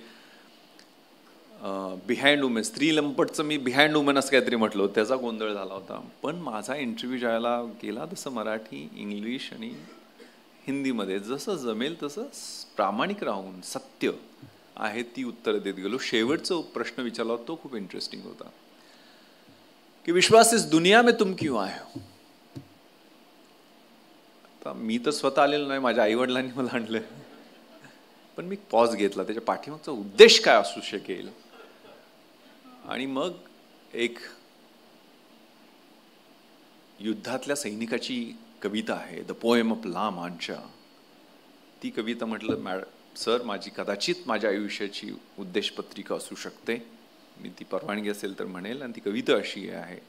बिहाइंड वुमेन, स्त्री लंपटचं मी बिहाइंड वुमेन असं काहीतरी म्हटलं, त्याचा गोंधळ झाला होता. पण माझा इंटरव्ह्यू ज्यावेळेला गेला तसं मराठी, इंग्लिश आणि हिंदीमध्ये जसं जमेल तसं प्रामाणिक राहून सत्य आहे ती उत्तरं देत गेलो. शेवटचा प्रश्न विचारला तो खूप इंटरेस्टिंग होता की विश्वास, इस दुनिया में तुम क्यों आए हो? आता मी तर स्वतः आलेलो नाही, माझ्या आईवडिलांनी मला आणलंय. पण मी पॉज घेतला, त्याच्या पाठीमागचा उद्देश काय असू शकेल. आणि मग एक युद्धातल्या सैनिकाची कविता आहे, द पोएम ऑफ ला मांचा. ती कविता म्हटलं, सर माझी कदाचित माझ्या आयुष्याची उद्देशपत्रिका असू शकते, मी ती परवानगी असेल तर म्हणेल. आणि ती कविता अशी आहे,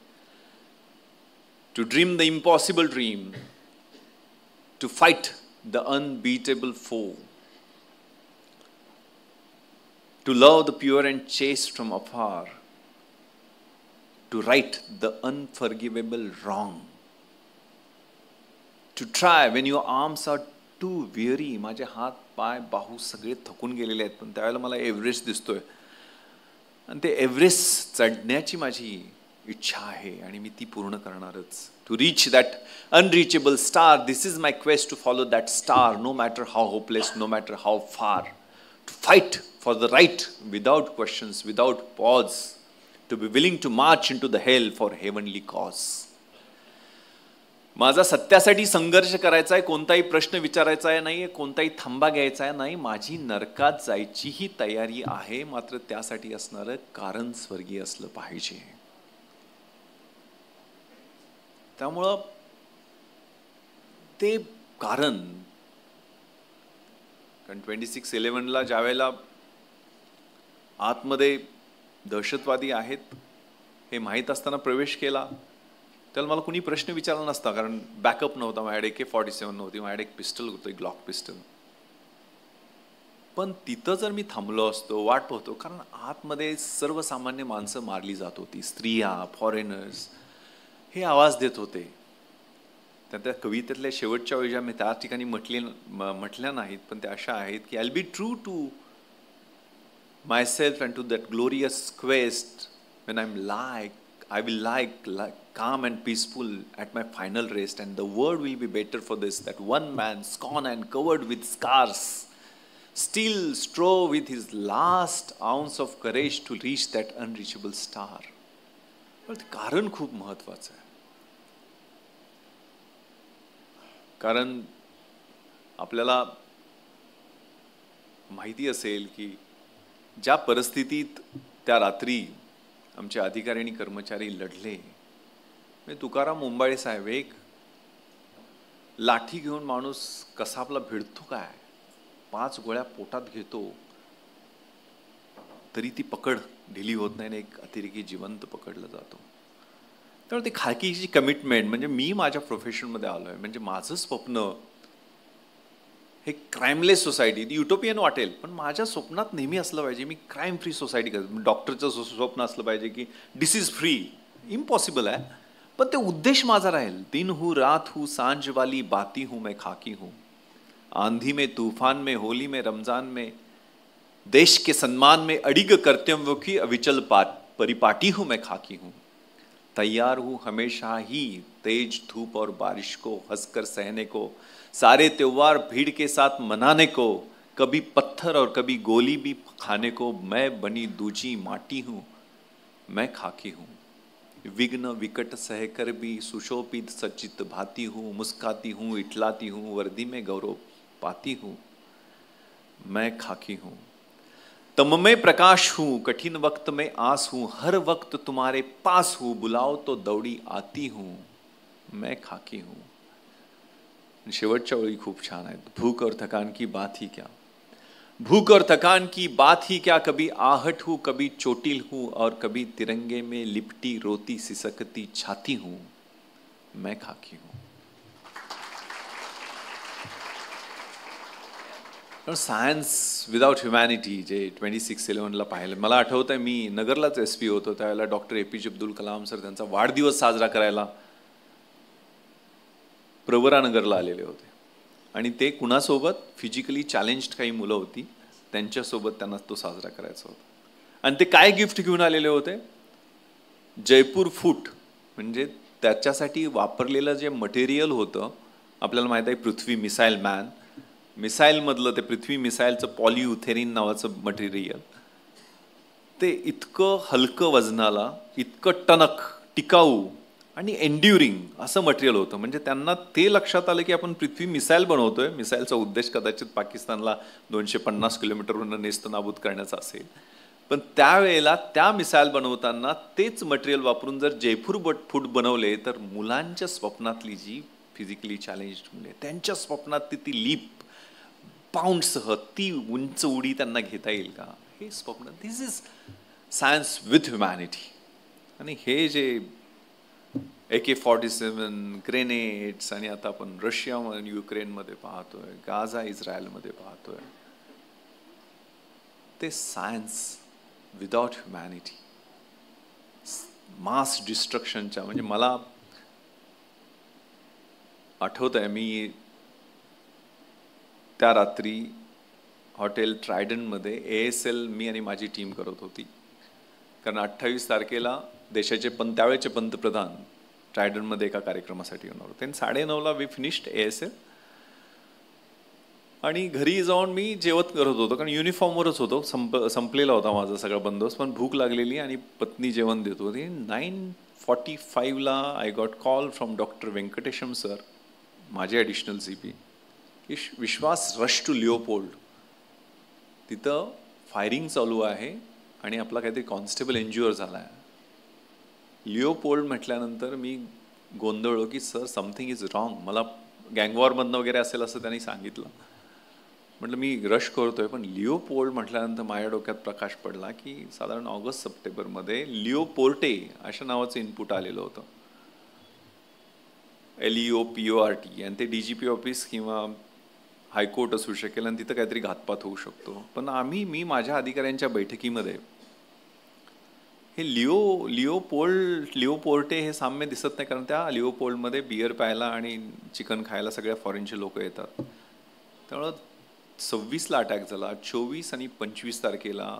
to dream the impossible dream, to fight the unbeatable फो, to love the pure and chaste from afar, to right the unforgivable wrong, to try when your arms are too weary. माझे हात पाय बाहू सगळे थकून गेलेले आहेत, पण त्यावेळेला मला एव्हरेस्ट दिसतोय आणि ते एव्हरेस्ट चढण्याची माझी इच्छा आहे आणि मी ती पूर्ण करणारच. To reach that unreachable star, this is my quest, to follow that star no matter how hopeless, no matter how फार, to fight for the right without questions, without pause, to be willing to march into the hell for heavenly cause. माझा सत्यासाठी संघर्ष करायचा आहे, कोणताही प्रश्न विचारायचा आहे नाही, कोणताही थांबा घ्यायचा आहे नाही, माझी नरकात जायचीही तयारी आहे, मात्र त्यासाठी असणारं कारण स्वर्गीय असलं पाहिजे. त्यामुळं ते कारण कारण 26/11ला ज्यावेळेला आतमध्ये दहशतवादी आहेत हे माहीत असताना प्रवेश केला, त्याला मला कुणी प्रश्न विचारला नसता, कारण बॅकअप नव्हता माझ्याकडे, AK-47 नव्हती, माझ्याकडे एक पिस्टल होतं, एक ग्लॉक पिस्टल. पण तिथं जर मी थांबलो असतो, वाट पाहतो, कारण आतमध्ये सर्वसामान्य माणसं मारली जात होती, स्त्रिया, फॉरेनर्स हे आवाज देत होते. त्या कवितेतल्या शेवटच्या वेळी मी त्या ठिकाणी म्हटल्या नाहीत, पण त्या अशा आहेत की I will be true to myself and to that glorious quest when I will like calm and peaceful at my final rest, and the world will be better for this, that one man scorned and covered with scars still strove with his last ounce of courage to reach that unreachable star. कारण खूप महत्वाचं आहे, कारण आपल्याला माहिती असेल की ज्या परिस्थितीत त्या रात्री आमचे अधिकारी आणि कर्मचारी लढले, म्हणजे तुकाराम मुंबाळे साहेब, एक लाठी घेऊन माणूस कसा आपला भिडतो काय, 5 गोळ्या पोटात घेतो तरी ती पकड ढिली होत नाही, एक अतिरेकी जिवंत पकडला जातो. त्यामुळे ती खाकीची कमिटमेंट, म्हणजे मी माझ्या प्रोफेशनमध्ये आलोय, म्हणजे माझं स्वप्न हे क्राईमलेस सोसायटी, युटोपियन वाटेल, पण माझ्या स्वप्नात नेहमी असलं पाहिजे मी क्राईम फ्री सोसायटी करतो. डॉक्टरचं स्वप्न असलं पाहिजे की डिसीज फ्री, इम्पॉसिबल आहे, पण ते उद्देश माझा राहील. दिन हूँ रात हूँ सांझ वाली बाती हूँ मैं खाकी हूँ, आंधी में तूफान में होली में रमजान में देश के सम्मान में अडिग कर्तव्यों की अविचल परिपाटी हूँ मैं खाकी हूँ. तैयार हूँ हमेशा ही तेज धूप और बारिश को हंसकर सहने को, सारे त्योहार भीड़ के साथ मनाने को, कभी पत्थर और कभी गोली भी खाने को. मैं बनी दूजी माटी हूँ मैं खाकी हूँ, विघ्न विकट सहकर भी सुशोभित सचित भाती हूँ, मुस्काती हूँ इठलाती हूँ, वर्दी में गौरव पाती हूँ मैं खाकी हूँ. तम में प्रकाश हूँ कठिन वक्त में आस हूँ, हर वक्त तुम्हारे पास हूँ, बुलाओ तो दौड़ी आती हूँ मैं खाकी हूँ. शेवटच्या ओळी खूप छान आहेत. भूख और थकान की बात ही क्या, भूख और थकान की बात ही क्या, कभी आहट हूँ कभी चोटिल हूँ, और कभी तिरंगे में लिपटी रोती सिसकती छाती हूँ मैं खाकी हूँ. सायन्स विदाउट ह्युमॅनिटी जे 26/11ला पाहिलं, मला आठवत आहे मी नगरलाच SP होतो त्यावेळेला doctor APJ Abdul Kalam sir त्यांचा वाढदिवस साजरा करायला प्रवरानगरला आलेले होते, आणि ते कुणासोबत, फिजिकली चॅलेंज्ड काही मुलं होती त्यांच्यासोबत त्यांना तो साजरा करायचा होता. आणि ते काय गिफ्ट घेऊन आलेले होते, जयपूर फूट, म्हणजे त्याच्यासाठी वापरलेलं जे मटेरियल होतं, आपल्याला माहित आहे पृथ्वी मिसाईल मॅन, मिसाईल मधलं ते पृथ्वी मिसाईलचं पॉलियुथेरिन नावाचं मटेरियल, ते इतकं हलकं वजनाला, इतकं टणक, टिकाऊ आणि एन्ड्युरिंग असं मटेरियल होतं. म्हणजे त्यांना ते लक्षात आलं की आपण पृथ्वी मिसाईल बनवतोय, मिसाईलचा उद्देश कदाचित पाकिस्तानला 250 किलोमीटरवरून नेस्तनाबूत करण्याचा असेल, पण त्यावेळेला त्या मिसाईल बनवताना तेच मटेरियल वापरून जर जयपूर फूट बनवले तर मुलांच्या स्वप्नातली जी फिजिकली चॅलेंज्ड मुले, त्यांच्या स्वप्नात ती लीप पाऊंडसह ती उंच उडी त्यांना घेता येईल का, हे स्वप्न. दिस इज सायन्स विथ ह्युमॅनिटी. आणि हे जे AK-47 ग्रेनेड्स, आणि आता आपण रशिया युक्रेनमध्ये पाहतोय, गाझा इस्रायलमध्ये पाहतोय, ते सायन्स विदाउट ह्युमॅनिटी, मास डिस्ट्रक्शनच्या. म्हणजे मला आठवत आहे मी त्या रात्री हॉटेल ट्रायडनमध्ये ASL मी आणि माझी टीम करत होती, कारण 28 तारखेला देशाचे त्यावेळेचे पंतप्रधान ट्रायडनमध्ये एका कार्यक्रमासाठी येणार होते. 9:30ला वी फिनिश्ड ASL, आणि घरी जाऊन मी जेवत करत होतो, कारण युनिफॉर्मवरच होतो, संपलेला होता माझा सगळा बंदोबस्त, पण भूक लागलेली आणि पत्नी जेवण देत होती. 9:45ला I got call from doctor Venkatesham sir, माझे ॲडिशनल CP, की विश्वास रश टू लिओपोल्ड, तिथं फायरिंग चालू आहे आणि आपला काहीतरी कॉन्स्टेबल इंज्युअर झाला आहे. लिओपोल्ड म्हटल्यानंतर मी गोंधळलो की सर समथिंग इज रॉंग, मला गँगवॉरमधनं वगैरे असेल असं त्यांनी सांगितलं. म्हटलं मी रश करतोय, पण लिओपोल्ड म्हटल्यानंतर माझ्या डोक्यात प्रकाश पडला की साधारण ऑगस्ट सप्टेंबरमध्ये लिओपोर्टे अशा नावाचं इनपुट आलेलं होतं, LEOPORT, आणि ते DGP ऑफिस किंवा हायकोर्ट असू शकेल आणि तिथं काहीतरी घातपात होऊ शकतो. पण मी माझ्या अधिकाऱ्यांच्या बैठकीमध्ये हे लिओपोर्टे हे साम्य दिसत नाही, कारण त्या लिओपोल्डमध्ये बियर प्यायला आणि चिकन खायला सगळ्या फॉरेनचे लोक येतात. त्यामुळं 26ला अटॅक झाला. 24 आणि 25 तारखेला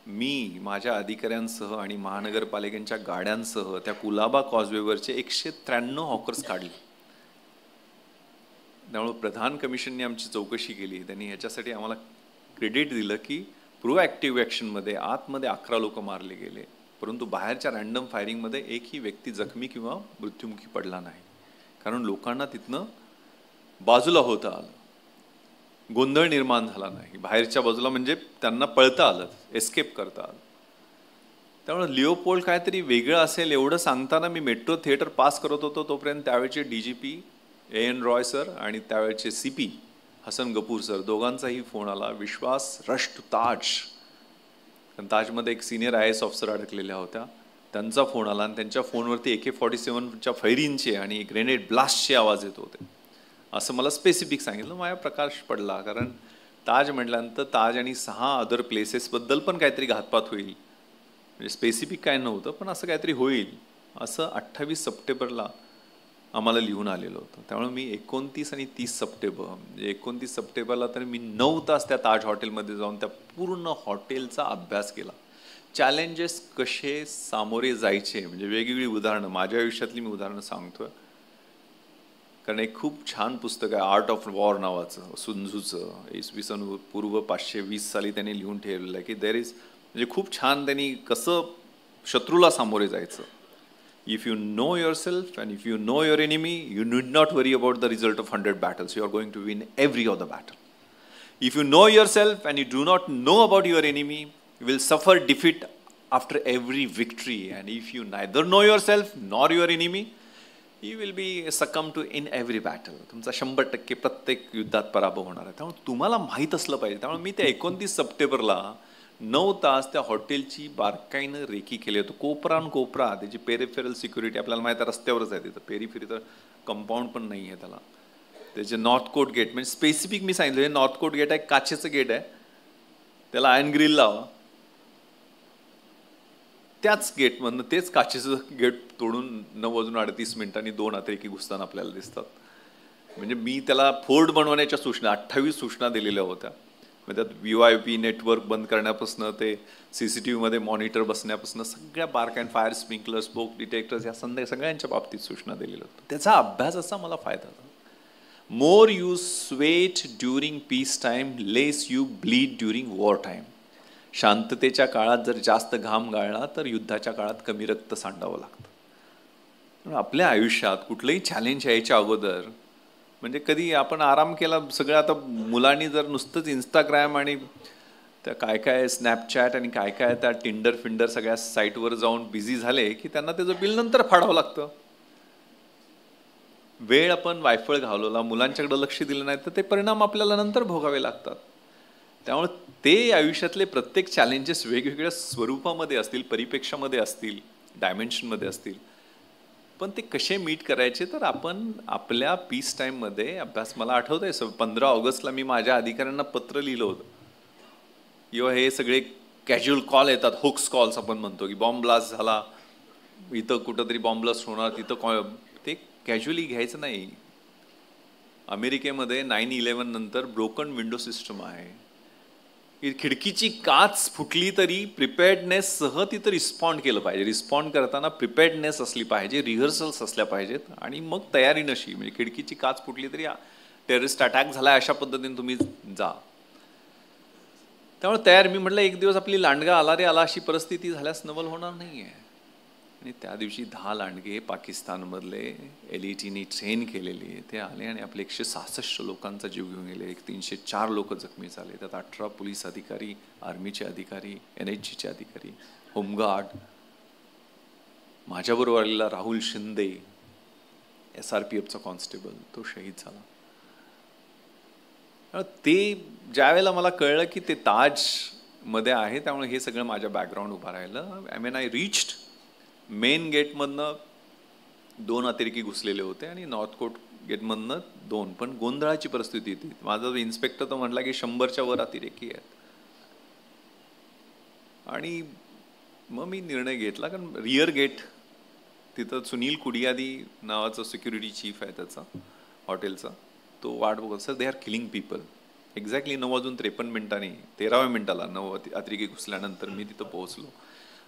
मी माझ्या अधिकाऱ्यांसह आणि महानगरपालिकेच्या गाड्यांसह त्या कुलाबा कॉजवेवरचे 193 हॉकर्स काढले. त्यामुळे प्रधान कमिशनने आमची चौकशी केली. त्यांनी ह्याच्यासाठी आम्हाला क्रेडिट दिलं की प्रोॲक्टिव्ह ॲक्शनमध्ये आतमध्ये 11 लोक मारले गेले, परंतु बाहेरच्या रँडम फायरिंगमध्ये एकही व्यक्ती जखमी किंवा मृत्युमुखी पडला नाही, कारण लोकांना तिथनं बाजूला होता आलं, गोंधळ निर्माण झाला नाही. बाहेरच्या बाजूला म्हणजे त्यांना पळता आलं, एस्केप करता आलं. त्यामुळे लिओपोल्ड काहीतरी वेगळं असेल एवढं सांगताना मी मेट्रो थिएटर पास करत होतो, तोपर्यंत त्यावेळचे DGP AN रॉय सर आणि त्यावेळचे CP हसन गपूर सर दोघांचाही फोन आला. विश्वास, रश टू ताज. कारण ताजमध्ये एक सिनियर IAS ऑफिसर अडकलेल्या होत्या, त्यांचा फोन आला आणि त्यांच्या फोनवरती AK-47च्या फैरींचे आणि ग्रेनेड ब्लास्टचे आवाज येत होते, असं मला स्पेसिफिक सांगितलं. माझ्या प्रकाश पडला, कारण ताज म्हटल्यानंतर ताज आणि 6 अदर प्लेसेसबद्दल पण काहीतरी घातपात होईल, म्हणजे स्पेसिफिक काय नव्हतं पण असं काहीतरी होईल असं 28 सप्टेंबरला आम्हाला लिहून आलेलं होतं. त्यामुळे मी 29 आणि 30 सप्टेंबर, म्हणजे 29 सप्टेंबरला तर मी 9 तास त्या ताज हॉटेलमध्ये जाऊन त्या पूर्ण हॉटेलचा अभ्यास केला. चॅलेंजेस कसे सामोरे जायचे, म्हणजे वेगवेगळी उदाहरणं, माझ्या आयुष्यातली मी उदाहरणं सांगतोय, कारण एक खूप छान पुस्तक आहे आर्ट ऑफ वॉर नावाचं, सुन्झूचं, इसवी पूर्व 520 साली त्यांनी लिहून ठेवलेलं आहे की देर इज, म्हणजे खूप छान त्यांनी कसं शत्रूला सामोरे जायचं. If you know yourself and if you know your enemy, you need not worry about the result of 100 battles. You are going to win every other battle. If you know yourself and you do not know about your enemy, you will suffer defeat after every victory. And if you neither know yourself nor your enemy, you will be succumb to in every battle. तुमचा 100% प्रत्येक युद्धात पराभव होणार आहे. त्यामुळे तुम्हाला माहीत असलं पाहिजे. त्यामुळे मी त्या 29 सप्टेंबरला 9 तास त्या हॉटेलची बारकाईनं रेकी केली होती. कोपरा त्याची पेरिफेरल सिक्युरिटी आपल्याला माहिती आहे, रस्त्यावरच आहे तिथं, पेरिफेरी तर कंपाऊंड पण नाही आहे त्याला. त्याचे नॉर्थ कोट गेट, म्हणजे स्पेसिफिक मी सांगितलं हे नॉर्थ कोट गेट आहे, काचेचं गेट आहे, त्याला आयर्न ग्रिल लावा. त्याच गेटमधनं तेच काचेचं गेट तोडून 9:38 2 अतिरेकी घुसताना आपल्याला दिसतात. म्हणजे मी त्याला फोर्ट बनवण्याच्या सूचना 28 सूचना दिलेल्या होत्या. म्हणजे त्यात VoIP नेटवर्क बंद करण्यापासून ते CCTV मध्ये मॉनिटर बसण्यापासून सगळ्या बारकाईन, फायर स्प्रिंकलर, स्मोक डिटेक्टर्स या सगळ्यांच्या बाबतीत सूचना दिलेल्या होत्या. त्याचा अभ्यासाचा मला फायदा झाला. More you sweat during piece time, less you bleed during war time. शांततेच्या काळात जर जास्त घाम गाळला तर युद्धाच्या काळात कमी रक्त सांडावं लागतं. आपल्या आयुष्यात कुठलंही चॅलेंज यायच्या अगोदर, म्हणजे कधी आपण आराम केला सगळं. आता मुलांनी जर नुसतंच इंस्टाग्राम आणि त्या काय स्नॅपचॅट आणि काय त्या टिंडर फिंडर सगळ्या साईटवर जाऊन बिझी झाले की त्यांना त्याचं बिल नंतर फाडावं लागतं. वेळ आपण वायफळ घालवला, मुलांच्याकडे लक्ष दिलं नाही तर ते परिणाम आपल्याला नंतर भोगावे लागतात. त्यामुळे ते आयुष्यातले प्रत्येक चॅलेंजेस वेगवेगळ्या स्वरूपामध्ये असतील, परिप्रेक्षामध्ये असतील, डायमेन्शनमध्ये असतील, पण ते कसे मीट करायचे तर आपण आपल्या पीस टाईममध्ये अभ्यास. मला आठवतंय 15 ऑगस्टला मी माझ्या अधिकाऱ्यांना पत्र लिहिलं होतं. किंवा हे सगळे कॅज्युअल कॉल येतात, हुक्स कॉल्स आपण म्हणतो, की बॉम्ब ब्लास्ट झाला, इथं कुठंतरी बॉम्ब ब्लास्ट होणार, तिथं ते कॅज्युअली घ्यायचं नाही. अमेरिकेमध्ये 9/11 नंतर ब्रोकन विंडो सिस्टम आहे. खिडकीची काच फुटली तरी प्रिपेअर्डनेससह तिथं रिस्पॉन्ड केलं पाहिजे. रिस्पॉन्ड करताना प्रिपेअर्डनेस असली पाहिजे, रिहर्सल्स असल्या पाहिजेत आणि मग तयारी नशी. म्हणजे खिडकीची काच फुटली तरी टेररिस्ट अटॅक झाला अशा पद्धतीने तुम्ही जा. त्यामुळे तयार. मी म्हटलं एक दिवस आपली लांडगा आला रे आला अशी परिस्थिती झाल्यास नवल होणार नाही आहे. आणि त्या दिवशी 10 लांडगे पाकिस्तानमधले LETनी ट्रेन केलेले ते आले आणि आपले 166 लोकांचा जीव घेऊन गेले. 304 लोक जखमी झाले. त्यात 18 पोलीस अधिकारी, आर्मीचे अधिकारी, NHGचे अधिकारी, होमगार्ड. माझ्याबरोबर आलेला राहुल शिंदे, SRPFचा कॉन्स्टेबल, तो शहीद झाला. ते ज्या वेळेला मला कळलं की ते ताज मध्ये आहे, त्यामुळे हे सगळं माझ्या बॅकग्राऊंड उभं राहिलं. I mean I reached main गेटमधनं 2 अतिरेकी घुसलेले होते आणि नॉर्थ कोर्ट गेटमधनं 2, पण गोंधळाची परिस्थिती होती. माझा इन्स्पेक्टर तो म्हटला की 100च्या वर अतिरेकी आहेत. आणि मग मी निर्णय घेतला, कारण रिअर गेट तिथं सुनील कुडियादी नावाचा सिक्युरिटी चीफ आहे त्याचा हॉटेलचा, तो वाट बघत, sir they are killing people. Exactly 9:53 13व्या मिनिटाला 9 अतिरेकी घुसल्यानंतर मी तिथं पोहोचलो.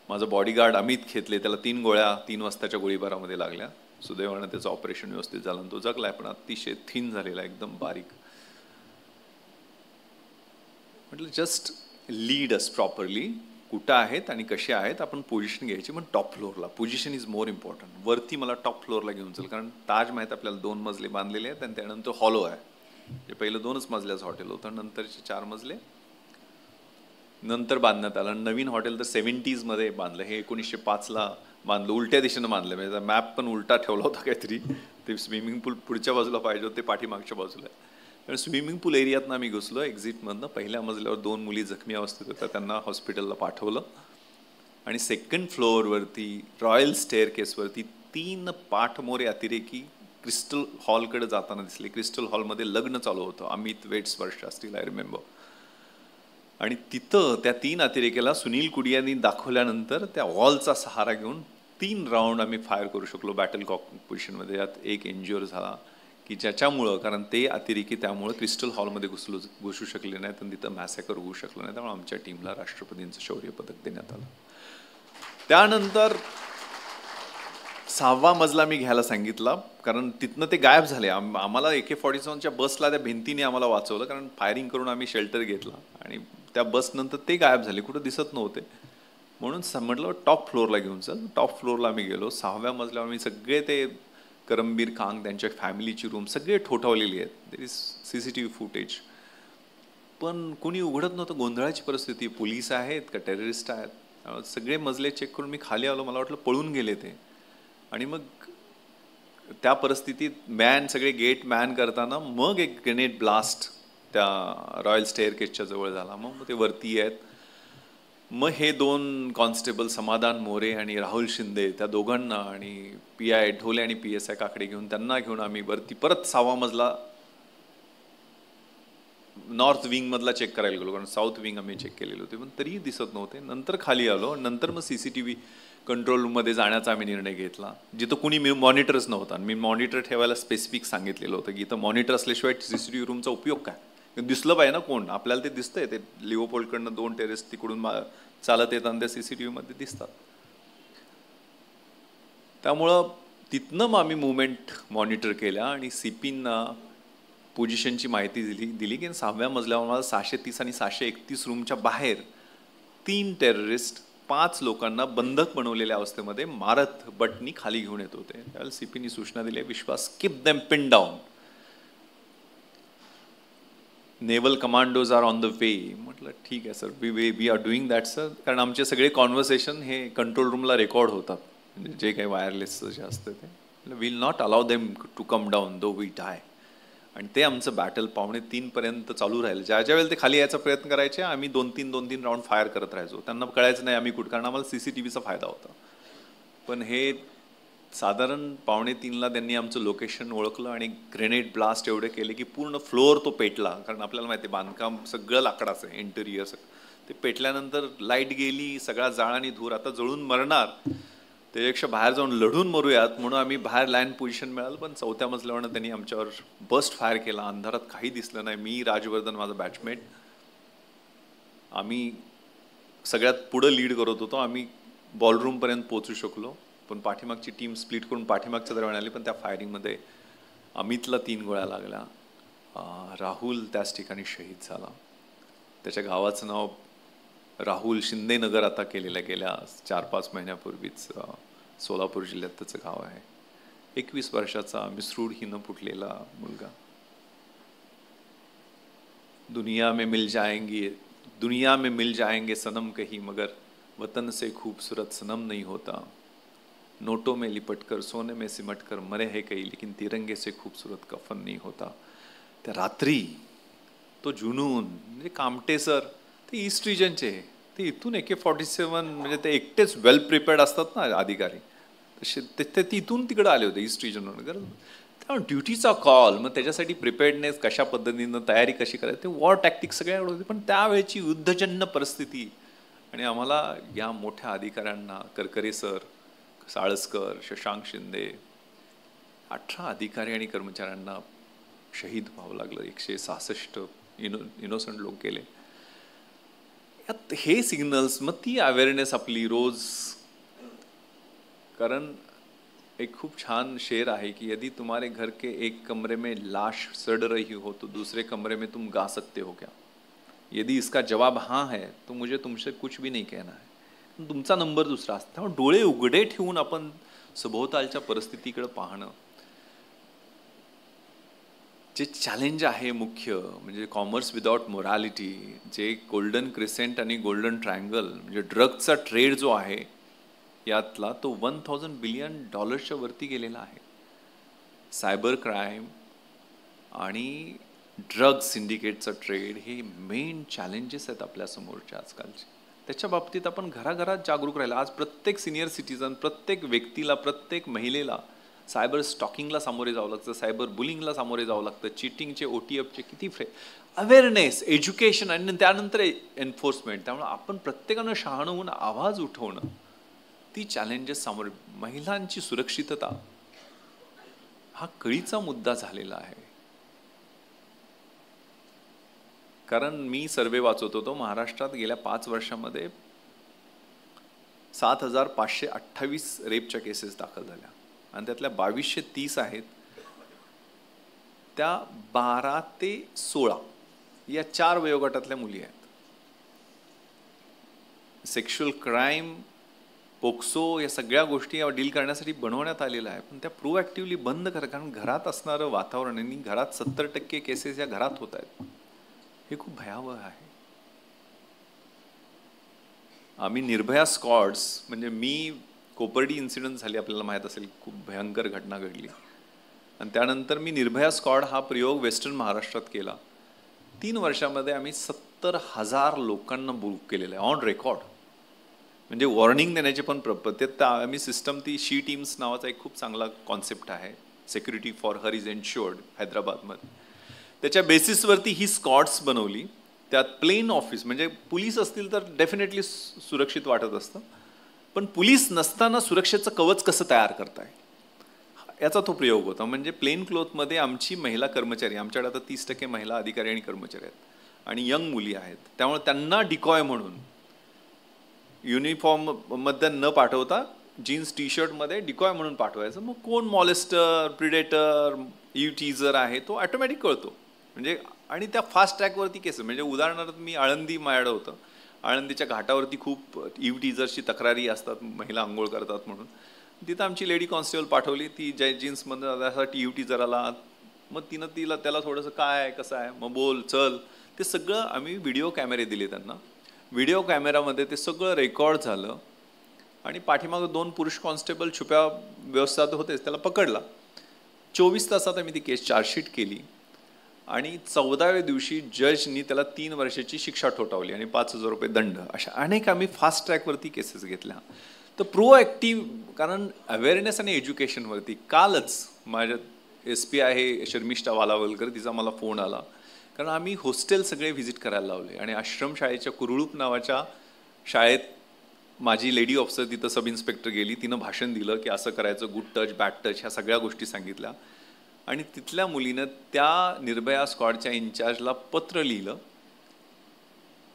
माझं बॉडीगार्ड अमित खेतले, त्याला 3 गोळ्या 3 वाजताच्या गोळीबारामध्ये लागल्या. सुदैवानं त्याचं ऑपरेशन व्यवस्थित झालं आणि तो जगलाय, पण अतिशय थिन झालेला, एकदम बारीक. म्हटलं जस्ट लीड अस प्रॉपरली, कुठं आहेत आणि कसे आहेत, आपण पोझिशन घ्यायची, पण टॉप फ्लोअरला. Position is more important. वरती मला टॉप फ्लोअरला घेऊन चल, कारण ताज माहीत आपल्याला 2 मजले बांधलेले आहेत आणि त्यानंतर हॉलो आहे. ते पहिलं 2च मजल्याचं हॉटेल होतं, नंतरचे 4 मजले नंतर बांधण्यात आलं. नवीन हॉटेल तर 70s मध्ये बांधलं. हे 1905ला बांधलं, उलट्या दिशेनं बांधलं. म्हणजे मॅप पण उलटा ठेवला होता काहीतरी. ते स्विमिंग पूल पुढच्या बाजूला पाहिजे होते, पाठीमागच्या बाजूला आहे. कारण स्विमिंग पूल एरियातनं आम्ही घुसलो एक्झिटमधनं. पहिल्या मजल्यावर 2 मुली जखमी अवस्थेत होत्या, त्यांना हॉस्पिटलला पाठवलं. आणि 2nd फ्लोअरवरती रॉयल स्टेअरकेसवरती 3 पाठमोरे अतिरेकी क्रिस्टल हॉलकडे जाताना दिसले. क्रिस्टल हॉलमध्ये लग्न चालू होतं, Amit weights Varsha, still I remember. आणि तिथं त्या 3 अतिरेक्याला सुनील कुडियांनी दाखवल्यानंतर त्या वॉलचा सहारा घेऊन 3 राऊंड आम्ही फायर करू शकलो बॅटल कॉक पोझिशनमध्ये. यात एक इंज्युअर झाला, की ज्याच्यामुळं, कारण ते अतिरेकी त्यामुळं क्रिस्टल हॉलमध्ये घुसू शकले नाहीत आणि तिथं मॅसेकर होऊ शकलं नाही. त्यामुळे आमच्या टीमला राष्ट्रपतींचं शौर्य पदक देण्यात आलं. त्यानंतर 6वा मजला मी घ्यायला सांगितला, कारण तिथनं ते गायब झाले. आम्हाला AK-47च्या बसला त्या भिंतीने आम्हाला वाचवलं, कारण फायरिंग करून आम्ही शेल्टर घेतला आणि त्या बसनंतर ते गायब झाले, कुठं दिसत नव्हते. म्हणून म्हटलं टॉप फ्लोअरला घेऊन चल. टॉप फ्लोअरला आम्ही गेलो. 6व्या मजल्यावर मी सगळे ते करमबीर खान, त्यांच्या फॅमिलीची रूम सगळे ठोठावलेली आहेत. देर इज CCTV फुटेज, पण कोणी उघडत नव्हतं. गोंधळाची परिस्थिती, पोलीस आहेत का टेररिस्ट आहेत. सगळे मजले चेक करून मी खाली आलो. मला वाटलं पळून गेले ते. आणि मग त्या परिस्थितीत सगळे गेट मॅन करताना मग एक ग्रेनेड ब्लास्ट त्या रॉयल स्टेअरकेसच्या जवळ झाला. मग ते वरती आहेत. मग हे 2 कॉन्स्टेबल समाधान मोरे आणि राहुल शिंदे, त्या दोघांना आणि PI ढोले आणि PSI काकडे घेऊन, त्यांना घेऊन आम्ही वरती परत 6वा मजला नॉर्थ विंग मधला चेक करायला गेलो, कारण साऊथ विंग आम्ही चेक केलेले होते, पण तरीही दिसत नव्हते. नंतर खाली आलो. नंतर मग CCTV कंट्रोल रूममध्ये जाण्याचा आम्ही निर्णय घेतला, जिथं कुणी मॉनिटरच नव्हता. मी मॉनिटर ठेवायला स्पेसिफिक सांगितलेलं होतं की इथं मॉनिटर असल्याशिवाय CCTV रूमचा उपयोग काय, दिसलं पाहिजे ना कोण. आपल्याला ते दिसतंय, ते लिओपोल्डकडनं 2 टेरेस तिकडून चालत येतात, त्या CCTV मध्ये दिसतात. त्यामुळं तिथनं मग आम्ही मुवमेंट मॉनिटर केल्या आणि CPंना पोझिशनची माहिती दिली की 6व्या मजल्यावर मला 630 आणि 631 रूमच्या बाहेर 3 टेररिस्ट 5 लोकांना बंधक बनवलेल्या अवस्थेमध्ये मारत बटनी खाली घेऊन येत होते. त्यावेळेला CPंनी सूचना दिली, Vishwas, keep them pin down, naval commandos are on the way. म्हटलं ठीक आहे sir, we are doing that sir. कारण आमचे सगळे कॉन्व्हर्सेशन हे कंट्रोल रूमला रेकॉर्ड होतात, म्हणजे जे काही वायरलेस जे असतं ते. Will not allow them to come down though we die. आणि ते आमचं बॅटल 2:45 पर्यंत चालू राहिलं. ज्या वेळेला ते खाली यायचा प्रयत्न करायचे, आम्ही 2-3 राऊंड फायर करत राहायचो. त्यांना कळायचं नाही आम्ही कुठं, कारण आम्हाला CCTVचा फायदा होता. पण हे साधारण 2:45ला त्यांनी आमचं लोकेशन ओळखलं आणि ग्रेनेड ब्लास्ट एवढे केले की पूर्ण फ्लोअर तो पेटला. कारण आपल्याला माहिती आहे बांधकाम सगळं लाकडाचं आहे, इंटेरियर ते पेटल्यानंतर लाईट गेली, सगळा जाळ आणि धूर. आता जळून मरणार त्यापेक्षा बाहेर जाऊन लढून मरूयात म्हणून आम्ही बाहेर लँड पोझिशन मिळालं. पण 4थ्या मजल्यावरनं त्यांनी आमच्यावर बस्ट फायर केला. अंधारात काही दिसलं नाही. मी, राजवर्धन, माझा बॅचमेट, आम्ही सगळ्यात पुढं लीड करत होतो. आम्ही बॉलरूमपर्यंत पोहोचू शकलो, पण पाठीमागची टीम स्प्लिट करून पाठीमागच्या दरम्यान आली. पण त्या फायरिंगमध्ये अमितला 3 गोळ्या लागल्या. राहुल त्याच ठिकाणी शहीद झाला. त्याच्या गावाचं नाव राहुल शिंदेनगर आता केलेलं, गेल्या 4-5 महिन्यापूर्वीच सोलापूर जिल्ह्यात त्याचं गाव आहे. 21 वर्षाचा मिसरूड हिनं फुटलेला मुलगा. दुनिया में मिल जाएंगे सनम कहीं, मगर वतन से खूबसूरत सनम नहीं होता. नोटों में लिपटकर सोने में सिमटकर मरे है कई, लेकिन तिरंगे से खूबसूरत कफन नहीं होता. त्या रात्री तो जुनून, म्हणजे कामटे सर ते ईस्ट रिजनचे, ते इथून AK-47 म्हणजे ते एकटेच वेल प्रिपेअर्ड असतात ना अधिकारी, तसे ते तिथून तिकडे आले होते ईस्ट रिजनवरून. कारण ड्युटीचा कॉल, मग त्याच्यासाठी प्रिपेअर्डनेस कशा पद्धतीनं, तयारी कशी करायची, ते वॉर टॅक्टिक सगळ्या होते. पण त्यावेळेची युद्धजन्य परिस्थिती आणि आम्हाला या मोठ्या अधिकाऱ्यांना, करकरे सर, साळसकर, शशांक शिंदे, 18 अधिकारी आणि कर्मचाऱ्यांना शहीद व्हावं लागलं. 166 इनोसंट लोक गेले. यात हे सिग्नल्स, मग ती अवेअरनेस आपली रोज. कारण एक खूप छान शेर आहे की यदि तुम्हारे घर के एक कमरे में लाश सड़ रही हो तो दूसरे कमरे में तुम गा सकते हो क्या? यदि इसका जवाब हाँ है तो मुझे तुमसे कुछ भी नहीं कहना है. तुमचा नंबर दुसरा असतो. त्यामुळे डोळे उघडे ठेवून आपण सभोवतालच्या परिस्थितीकडे पाहणं. जे चॅलेंज आहे मुख्य म्हणजे कॉमर्स विदाउट मोरॅलिटी, जे गोल्डन क्रिसेंट आणि गोल्डन ट्रायंगल म्हणजे ड्रग्सचा ट्रेड जो आहे यातला, तो $1000 बिलियन वरती गेलेला आहे. सायबर क्राईम आणि ड्रग सिंडिकेटचा ट्रेड हे मेन चॅलेंजेस आहेत आपल्या समोरच्या आजकालचे. त्याच्या बाबतीत आपण घराघरात जागरूक राहिला. आज प्रत्येक सिनियर सिटीजन, प्रत्येक व्यक्तीला, प्रत्येक महिलेला सायबर स्टॉकिंगला सामोरे जावं लागतं, सायबर बुलिंगला सामोरे जावं लागतं, चिटिंगचे, OTFचे किती अवेअरनेस, एज्युकेशन आणि त्यानंतर एन्फोर्समेंट. त्यामुळे आपण प्रत्येकानं शहाणं होऊन आवाज उठवणं, ती चॅलेंजेस सामोरे. महिलांची सुरक्षितता हा कळीचा मुद्दा झालेला आहे. कारण मी सर्वे वाचत होतो, महाराष्ट्रात गेल्या 5 वर्षामध्ये 7528 रेपच्या केसेस दाखल झाल्या आणि त्यातल्या 2230 आहेत त्या 12 ते 16 या 4 वयोगटातल्या मुली आहेत. सेक्शुअल क्राईम, पोक्सो या सगळ्या गोष्टी डील करण्यासाठी बनवण्यात आलेल्या आहे. पण त्या प्रोॲक्टिव्हली बंद करा. कारण घरात असणारं वातावरण आणि घरात 70% केसेस या घरात होत आहेत. हे खूप भयावह आहे. आम्ही निर्भया स्क्वॉड्स, म्हणजे मी कोपर्डी इन्सिडेंट झाली आपल्याला माहीत असेल, खूप भयंकर घटना घडली आणि त्यानंतर मी निर्भया स्क्वॉड हा प्रयोग वेस्टर्न महाराष्ट्रात केला. 3 वर्षामध्ये आम्ही 70,000 लोकांना बुक केलेलं आहे ऑन रेकॉर्ड. म्हणजे वॉर्निंग देण्याची पण ते आम्ही सिस्टम, ती शी टीम्स नावाचा एक खूप चांगला कॉन्सेप्ट आहे, security for her is ensured, हैदराबादमध्ये. त्याच्या बेसिसवरती ही स्क्वॉड्स बनवली. त्यात प्लेन ऑफिस, म्हणजे पोलीस असतील तर डेफिनेटली सुरक्षित वाटत असतं, पण पोलीस नसताना सुरक्षेचं कवच कसं तयार करताय याचा तो प्रयोग होता. म्हणजे प्लेन क्लोथमध्ये आमची महिला कर्मचारी, आमच्याकडे आता 30% महिला अधिकारी आणि कर्मचारी आहेत आणि यंग मुली आहेत. त्यामुळे त्यांना डिकॉय म्हणून युनिफॉर्म मध्ये न पाठवता जीन्स टी-शर्टमध्ये डिकॉय म्हणून पाठवायचं. मग कोण मॉलेस्टर, प्रिडेटर, टीजर आहे तो ऑटोमॅटिक कळतो. म्हणजे आणि त्या फास्ट ट्रॅकवरती केसेस, म्हणजे उदाहरणार्थ मी आळंदी माझ्याकडं होतं, आळंदीच्या घाटावरती खूप टीजरची तक्रारी असतात, महिला आंघोळ करतात म्हणून. तिथं आमची लेडी कॉन्स्टेबल पाठवली, ती जीन्समध्ये असा टीजर आला. मग तिनं त्याला थोडंसं काय कसं आहे, मग बोल चल, ते सगळं आम्ही व्हिडिओ कॅमेरे दिले त्यांना. व्हिडिओ कॅमेरामध्ये ते सगळं रेकॉर्ड झालं आणि पाठीमागं 2 पुरुष कॉन्स्टेबल छुप्या व्यवस्थेत होतेच, त्याला पकडला. 24 तासात आम्ही ती केस चार्जशीट केली आणि 14व्या दिवशी जजनी त्याला 3 वर्षाची शिक्षा ठोठावली आणि $5000 दंड. अशा अनेक आम्ही फास्ट ट्रॅकवरती केसेस घेतल्या. तर प्रोॲक्टिव्ह, कारण अवेअरनेस आणि एज्युकेशनवरती कालच माझ्या SP आहे शर्मिष्ठा वालावलकर, तिचा मला फोन आला. कारण आम्ही हॉस्टेल सगळे व्हिजिट करायला लावले आणि आश्रमशाळेच्या कुरळूप नावाच्या शाळेत माझी लेडी ऑफिसर तिथं सब इन्स्पेक्टर गेली, तिनं भाषण दिलं की असं करायचं, गुड टच, बॅड टच, ह्या सगळ्या गोष्टी सांगितल्या. आणि तिथल्या मुलीनं त्या निर्भया स्क्वॉडच्या इन्चार्जला पत्र लिहिलं,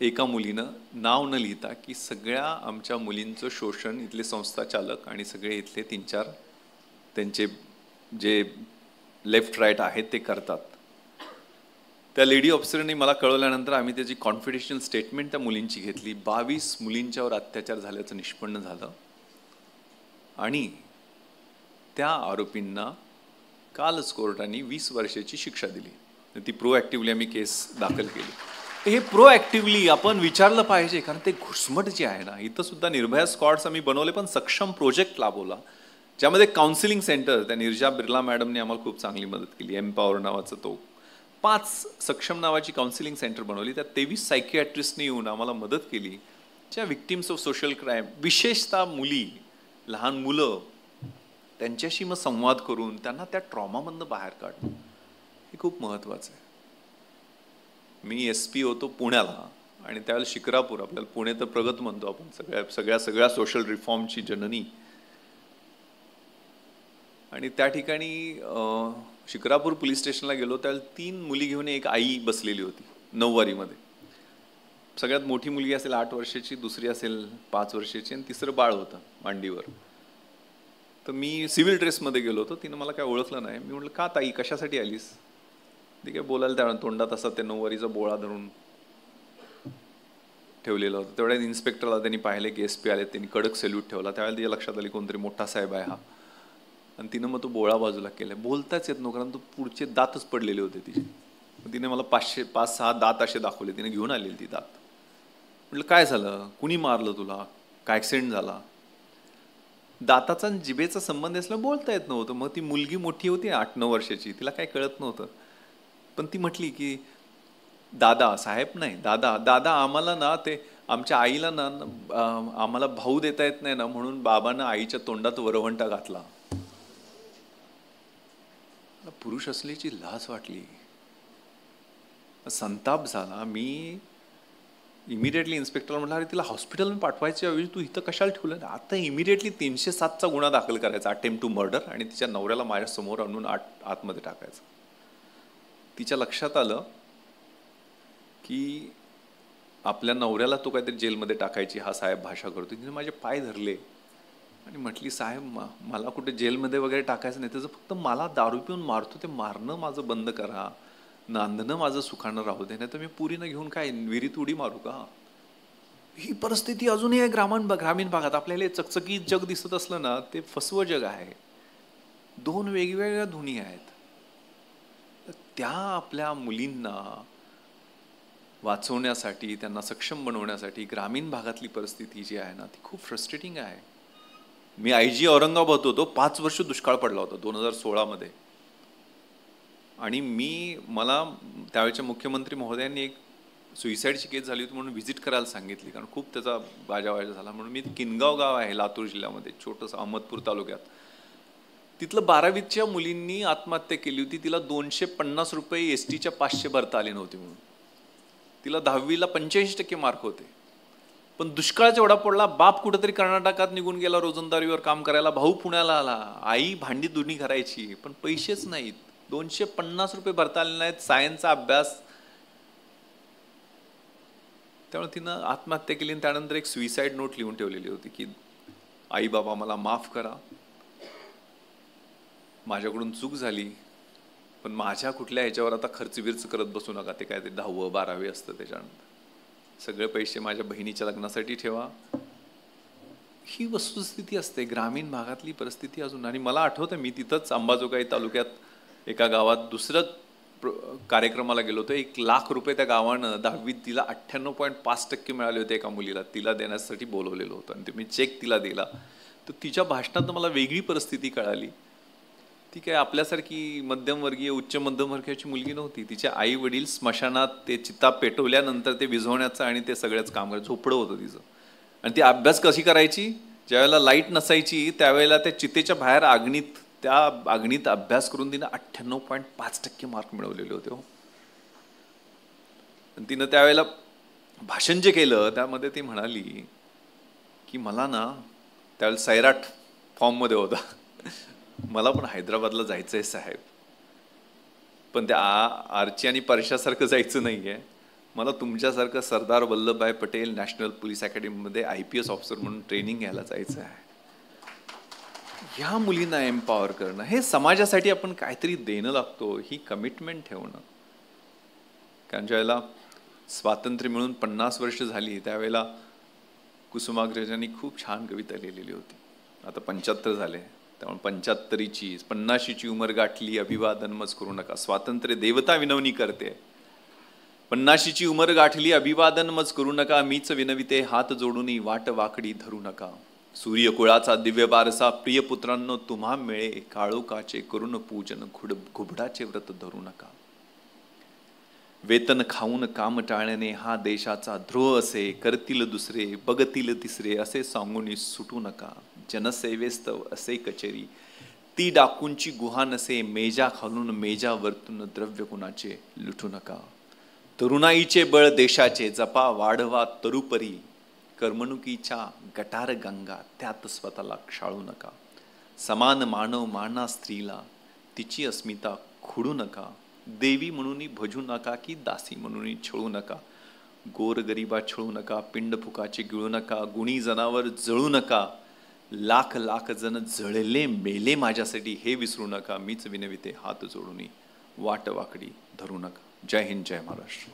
एका मुलीनं नाव न लिहिता, की सगळ्या आमच्या मुलींचं शोषण इथले संस्था चालक आणि सगळे इथले 3-4 त्यांचे जे लेफ्ट राईट आहेत ते करतात. त्या लेडी ऑफिसरने मला कळवल्यानंतर आम्ही त्याची कॉन्फिडेन्शियल स्टेटमेंट त्या मुलींची घेतली. 22 मुलींच्यावर अत्याचार झाल्याचं निष्पन्न झालं आणि त्या आरोपींना कालच कोर्टाने 20 वर्षाची शिक्षा दिली. ती प्रोॲक्टिव्हली आम्ही केस दाखल केली. हे प्रोॲक्टिव्हली आपण विचारलं पाहिजे, कारण ते घुसमट जे आहे ना, इथं सुद्धा निर्भया स्क्वॉड्स आम्ही बनवले, पण सक्षम प्रोजेक्ट राबवला, ज्यामध्ये काउन्सिलिंग सेंटर, त्या निर्जा बिर्ला मॅडमने आम्हाला खूप चांगली मदत केली. एम्पॉवर नावाचं तो 5 सक्षम नावाची काउन्सिलिंग सेंटर बनवली. त्या 23 सायकियाट्रिस्टनी येऊन आम्हाला मदत केली, ज्या विक्टिम्स ऑफ सोशल क्राईम, विशेषतः मुली, लहान मुलं, त्यांच्याशी मग संवाद करून त्यांना त्या ट्रॉमामधनं बाहेर काढणं हे खूप महत्त्वाचं आहे. मी SP होतो पुण्याला, आणि त्यावेळेला शिक्रापूर, आपल्याला पुणे तर प्रगत म्हणतो आपण, सगळ्या सोशल रिफॉर्मची जननी. आणि त्या ठिकाणी शिक्रापूर पोलीस स्टेशनला गेलो, त्यावेळेला 3 मुली घेऊन एक आई बसलेली होती 9वारीमध्ये. सगळ्यात मोठी मुलगी असेल 8 वर्षाची, दुसरी असेल 5 वर्षाची, आणि तिसरं बाळ होतं मांडीवर. तर मी सिव्हिल ड्रेसमध्ये गेलो होतो. तिनं मला काय ओळखलं नाही. मी म्हटलं, का ताई, कशासाठी आलीस? ती काय बोलायला त्यावेळेला तोंडात असा ते 9वारीचा बोळा धरून ठेवलेलं होतं. तेवढ्यात इन्स्पेक्टरला त्यांनी पाहिले की SP आले. त्यांनी कडक सॅल्यूट ठेवला. त्यावेळेला तिच्या लक्षात आली कोणतरी मोठा साहेब आहे हा. आणि तिनं मग तो बोळा बाजूला केला. बोलताच येत नव्हतं, कारण तो पुढचे दातच पडलेले होते तिचे. तिने मला 5-6 दात असे दाखवले. तिने घेऊन आलेली ती दात. म्हटलं, काय झालं? कुणी मारलं तुला? काय ॲक्सिडेंट झाला? दाताचा आणि जिभेचा संबंध असला बोलता येत नव्हतं. मग ती मुलगी मोठी होती 8-9 वर्षाची, तिला काय कळत नव्हतं. पण ती म्हटली की दादा, साहेब नाही, दादा, दादा, आम्हाला ना ते आमच्या आईला ना आम्हाला भाऊ देता येत नाही ना, म्हणून बाबांना आईच्या तोंडात वरवंटा घातला. पुरुष असल्याची लाज वाटली, संताप झाला. मी इमिडिएटली इन्स्पेक्टरला म्हटलं, अरे तिला हॉस्पिटलमध्ये पाठवायच्या ऐवजी तू इथं कशाला ठेवलं? आता इमिडिएटली 307चा गुन्हा दाखल करायचा, अटेम्प्ट टू मर्डर, आणि तिच्या नवऱ्याला माझ्या समोर आणून आतमध्ये टाकायचं. तिच्या लक्षात आलं की आपल्या नवऱ्याला तो काहीतरी जेलमध्ये टाकायची हा साहेब भाषा करतो. तिने माझे पाय धरले आणि म्हटली, साहेब, मला कुठे जेलमध्ये वगैरे टाकायचं नाही, त्याचं फक्त मला दारू पिऊन मारतो ते मारणं माझं बंद करा, नांदणं माझं सुखानं राहू दे, नाही तर मी पुरीनं घेऊन काय विहिरीत उडी मारू का? ही परिस्थिती अजूनही आहे ग्रामीण भागात. आपल्याला चकचकीत जग दिसत असलं ना, ते फसवं जग आहे. 2 वेगवेगळ्या दुनिया आहेत. त्या आपल्या मुलींना वाचवण्यासाठी, त्यांना सक्षम बनवण्यासाठी ग्रामीण भागातली परिस्थिती जी आहे ना, ती खूप फ्रस्ट्रेटिंग आहे. मी IG औरंगाबाद होतो. 5 वर्ष दुष्काळ पडला होता 2016मध्ये. आणि मला त्यावेळेच्या मुख्यमंत्री महोदयांनी एक सुइसाईडची केस झाली होती म्हणून व्हिजिट करायला सांगितली, कारण खूप त्याचा गाजावाजा झाला. म्हणून मी किनगाव गाव आहे लातूर जिल्ह्यामध्ये, छोटंसं अहमदपूर तालुक्यात. तिथलं 12वीच्या मुलींनी आत्महत्या केली होती. तिला 250 रुपये STच्या 500 भरता आले नव्हते म्हणून. तिला 10वीला 85% मार्क होते. पण दुष्काळाचा एवढा पडला, बाप कुठेतरी कर्नाटकात निघून गेला रोजंदारीवर काम करायला, भाऊ पुण्याला आला, आई भांडी धुणी करायची, पण पैसेच नाहीत. 250 रुपये भरता आले नाहीत, सायन्सचा अभ्यास. त्यामुळे तिनं आत्महत्या केली. आणि त्यानंतर एक सुइसाईड नोट लिहून ठेवलेली होती की आई बाबा मला माफ करा, माझ्याकडून चूक झाली, पण माझ्या कुठल्या ह्याच्यावर आता खर्च बिर्च करत बसू नका. ते काय ते 10वी 12वी असतं, त्याच्यानंतर सगळे पैसे माझ्या बहिणीच्या लग्नासाठी ठेवा. ही वस्तुस्थिती असते ग्रामीण भागातली परिस्थिती अजून. आणि मला आठवतं, मी तिथंच अंबाजोगाई तालुक्यात एका गावात दुसरं कार्यक्रमाला गेलो होतो. 1 लाख रुपये त्या गावानं 10वीत तिला 98.5% मिळाले होते एका मुलीला, तिला देण्यासाठी बोलवलेलं होतं. आणि मी चेक तिला दिला. तर तिच्या भाषणात मला वेगळी परिस्थिती कळाली. ती काय आपल्यासारखी मध्यमवर्गीय उच्च मध्यमवर्गीयाची मुलगी नव्हती. तिचे आई वडील स्मशानात ते चिता पेटवल्यानंतर ते विझवण्याचं आणि ते सगळ्याच काम करायचं, झोपडं होतं तिचं. आणि ती अभ्यास कशी करायची? ज्यावेळेला लाईट नसायची त्यावेळेला त्या चितेच्या बाहेर अग्नीत अभ्यास करून तिनं 98.5% मार्क मिळवलेले होते. आणि तिनं त्यावेळेला भाषण जे केलं त्यामध्ये ती म्हणाली की मला ना, त्यावेळेला सैराट फॉर्ममध्ये होता, मला पण हैदराबादला जायचं आहे साहेब, पण त्या आर्ची आणि परशासारखं जायचं नाही आहे. मला तुमच्यासारखं सरदार वल्लभभाई पटेल नॅशनल पोलीस अकॅडमीमध्ये IPS ऑफिसर म्हणून ट्रेनिंग घ्यायला जायचं आहे. ह्या मुलींना एम्पॉवर करणं, हे समाजासाठी आपण काहीतरी देणं लागतो, ही कमिटमेंट ठेवणं. कारण ज्यावेळेला स्वातंत्र्य मिळून 50 वर्ष झाली त्यावेळेला कुसुमाग्रजांनी खूप छान कविता लिहिलेली होती. आता 75 झाले, त्यामुळे 75ची 50ची उमर गाठली, अभिवादन मज करू नका, स्वातंत्र्य देवता विनवणी करते. 50ची उमर गाठली, अभिवादन मज करू नका, मीच विनविते हात जोडून वाट वाकडी धरू नका. सूर्यकुळाचा दिव्य बारसा प्रिय पुत्रांनो तुम्हा मिळे, काळोखाचे करुण पूजन घुबडाचे व्रत धरू नका. वेतन खाऊन काम टाळणे हा देशाचा द्रोह असे, करतील दुसरे बघतील तिसरे असे सांगून सुटू नका. जनसेवेस्तव असे कचेरी, ती डाकूंची गुहा नसे, मेजा खालून मेजा वरतून द्रव्य कुणाचे लुटू नका. तरुणाईचे बळ देशाचे जपा, वाढवा तरुपरी, करमणुकीच्या गटार गंगा त्यात स्वतःला क्षाळू नका. समान मानव माना स्त्रीला, तिची अस्मिता खुडू नका. देवी म्हणून भजू नका की दासी म्हणून छळू नका. गोर गरिबा छळू नका, पिंड फुकाचे गिळू नका. गुणी जनावर जळू नका, लाख लाख जण जळले मेले माझ्यासाठी हे विसरू नका. मीच विनविते हात जोडून, वाट वाकडी धरू नका. जय हिंद, जय महाराष्ट्र.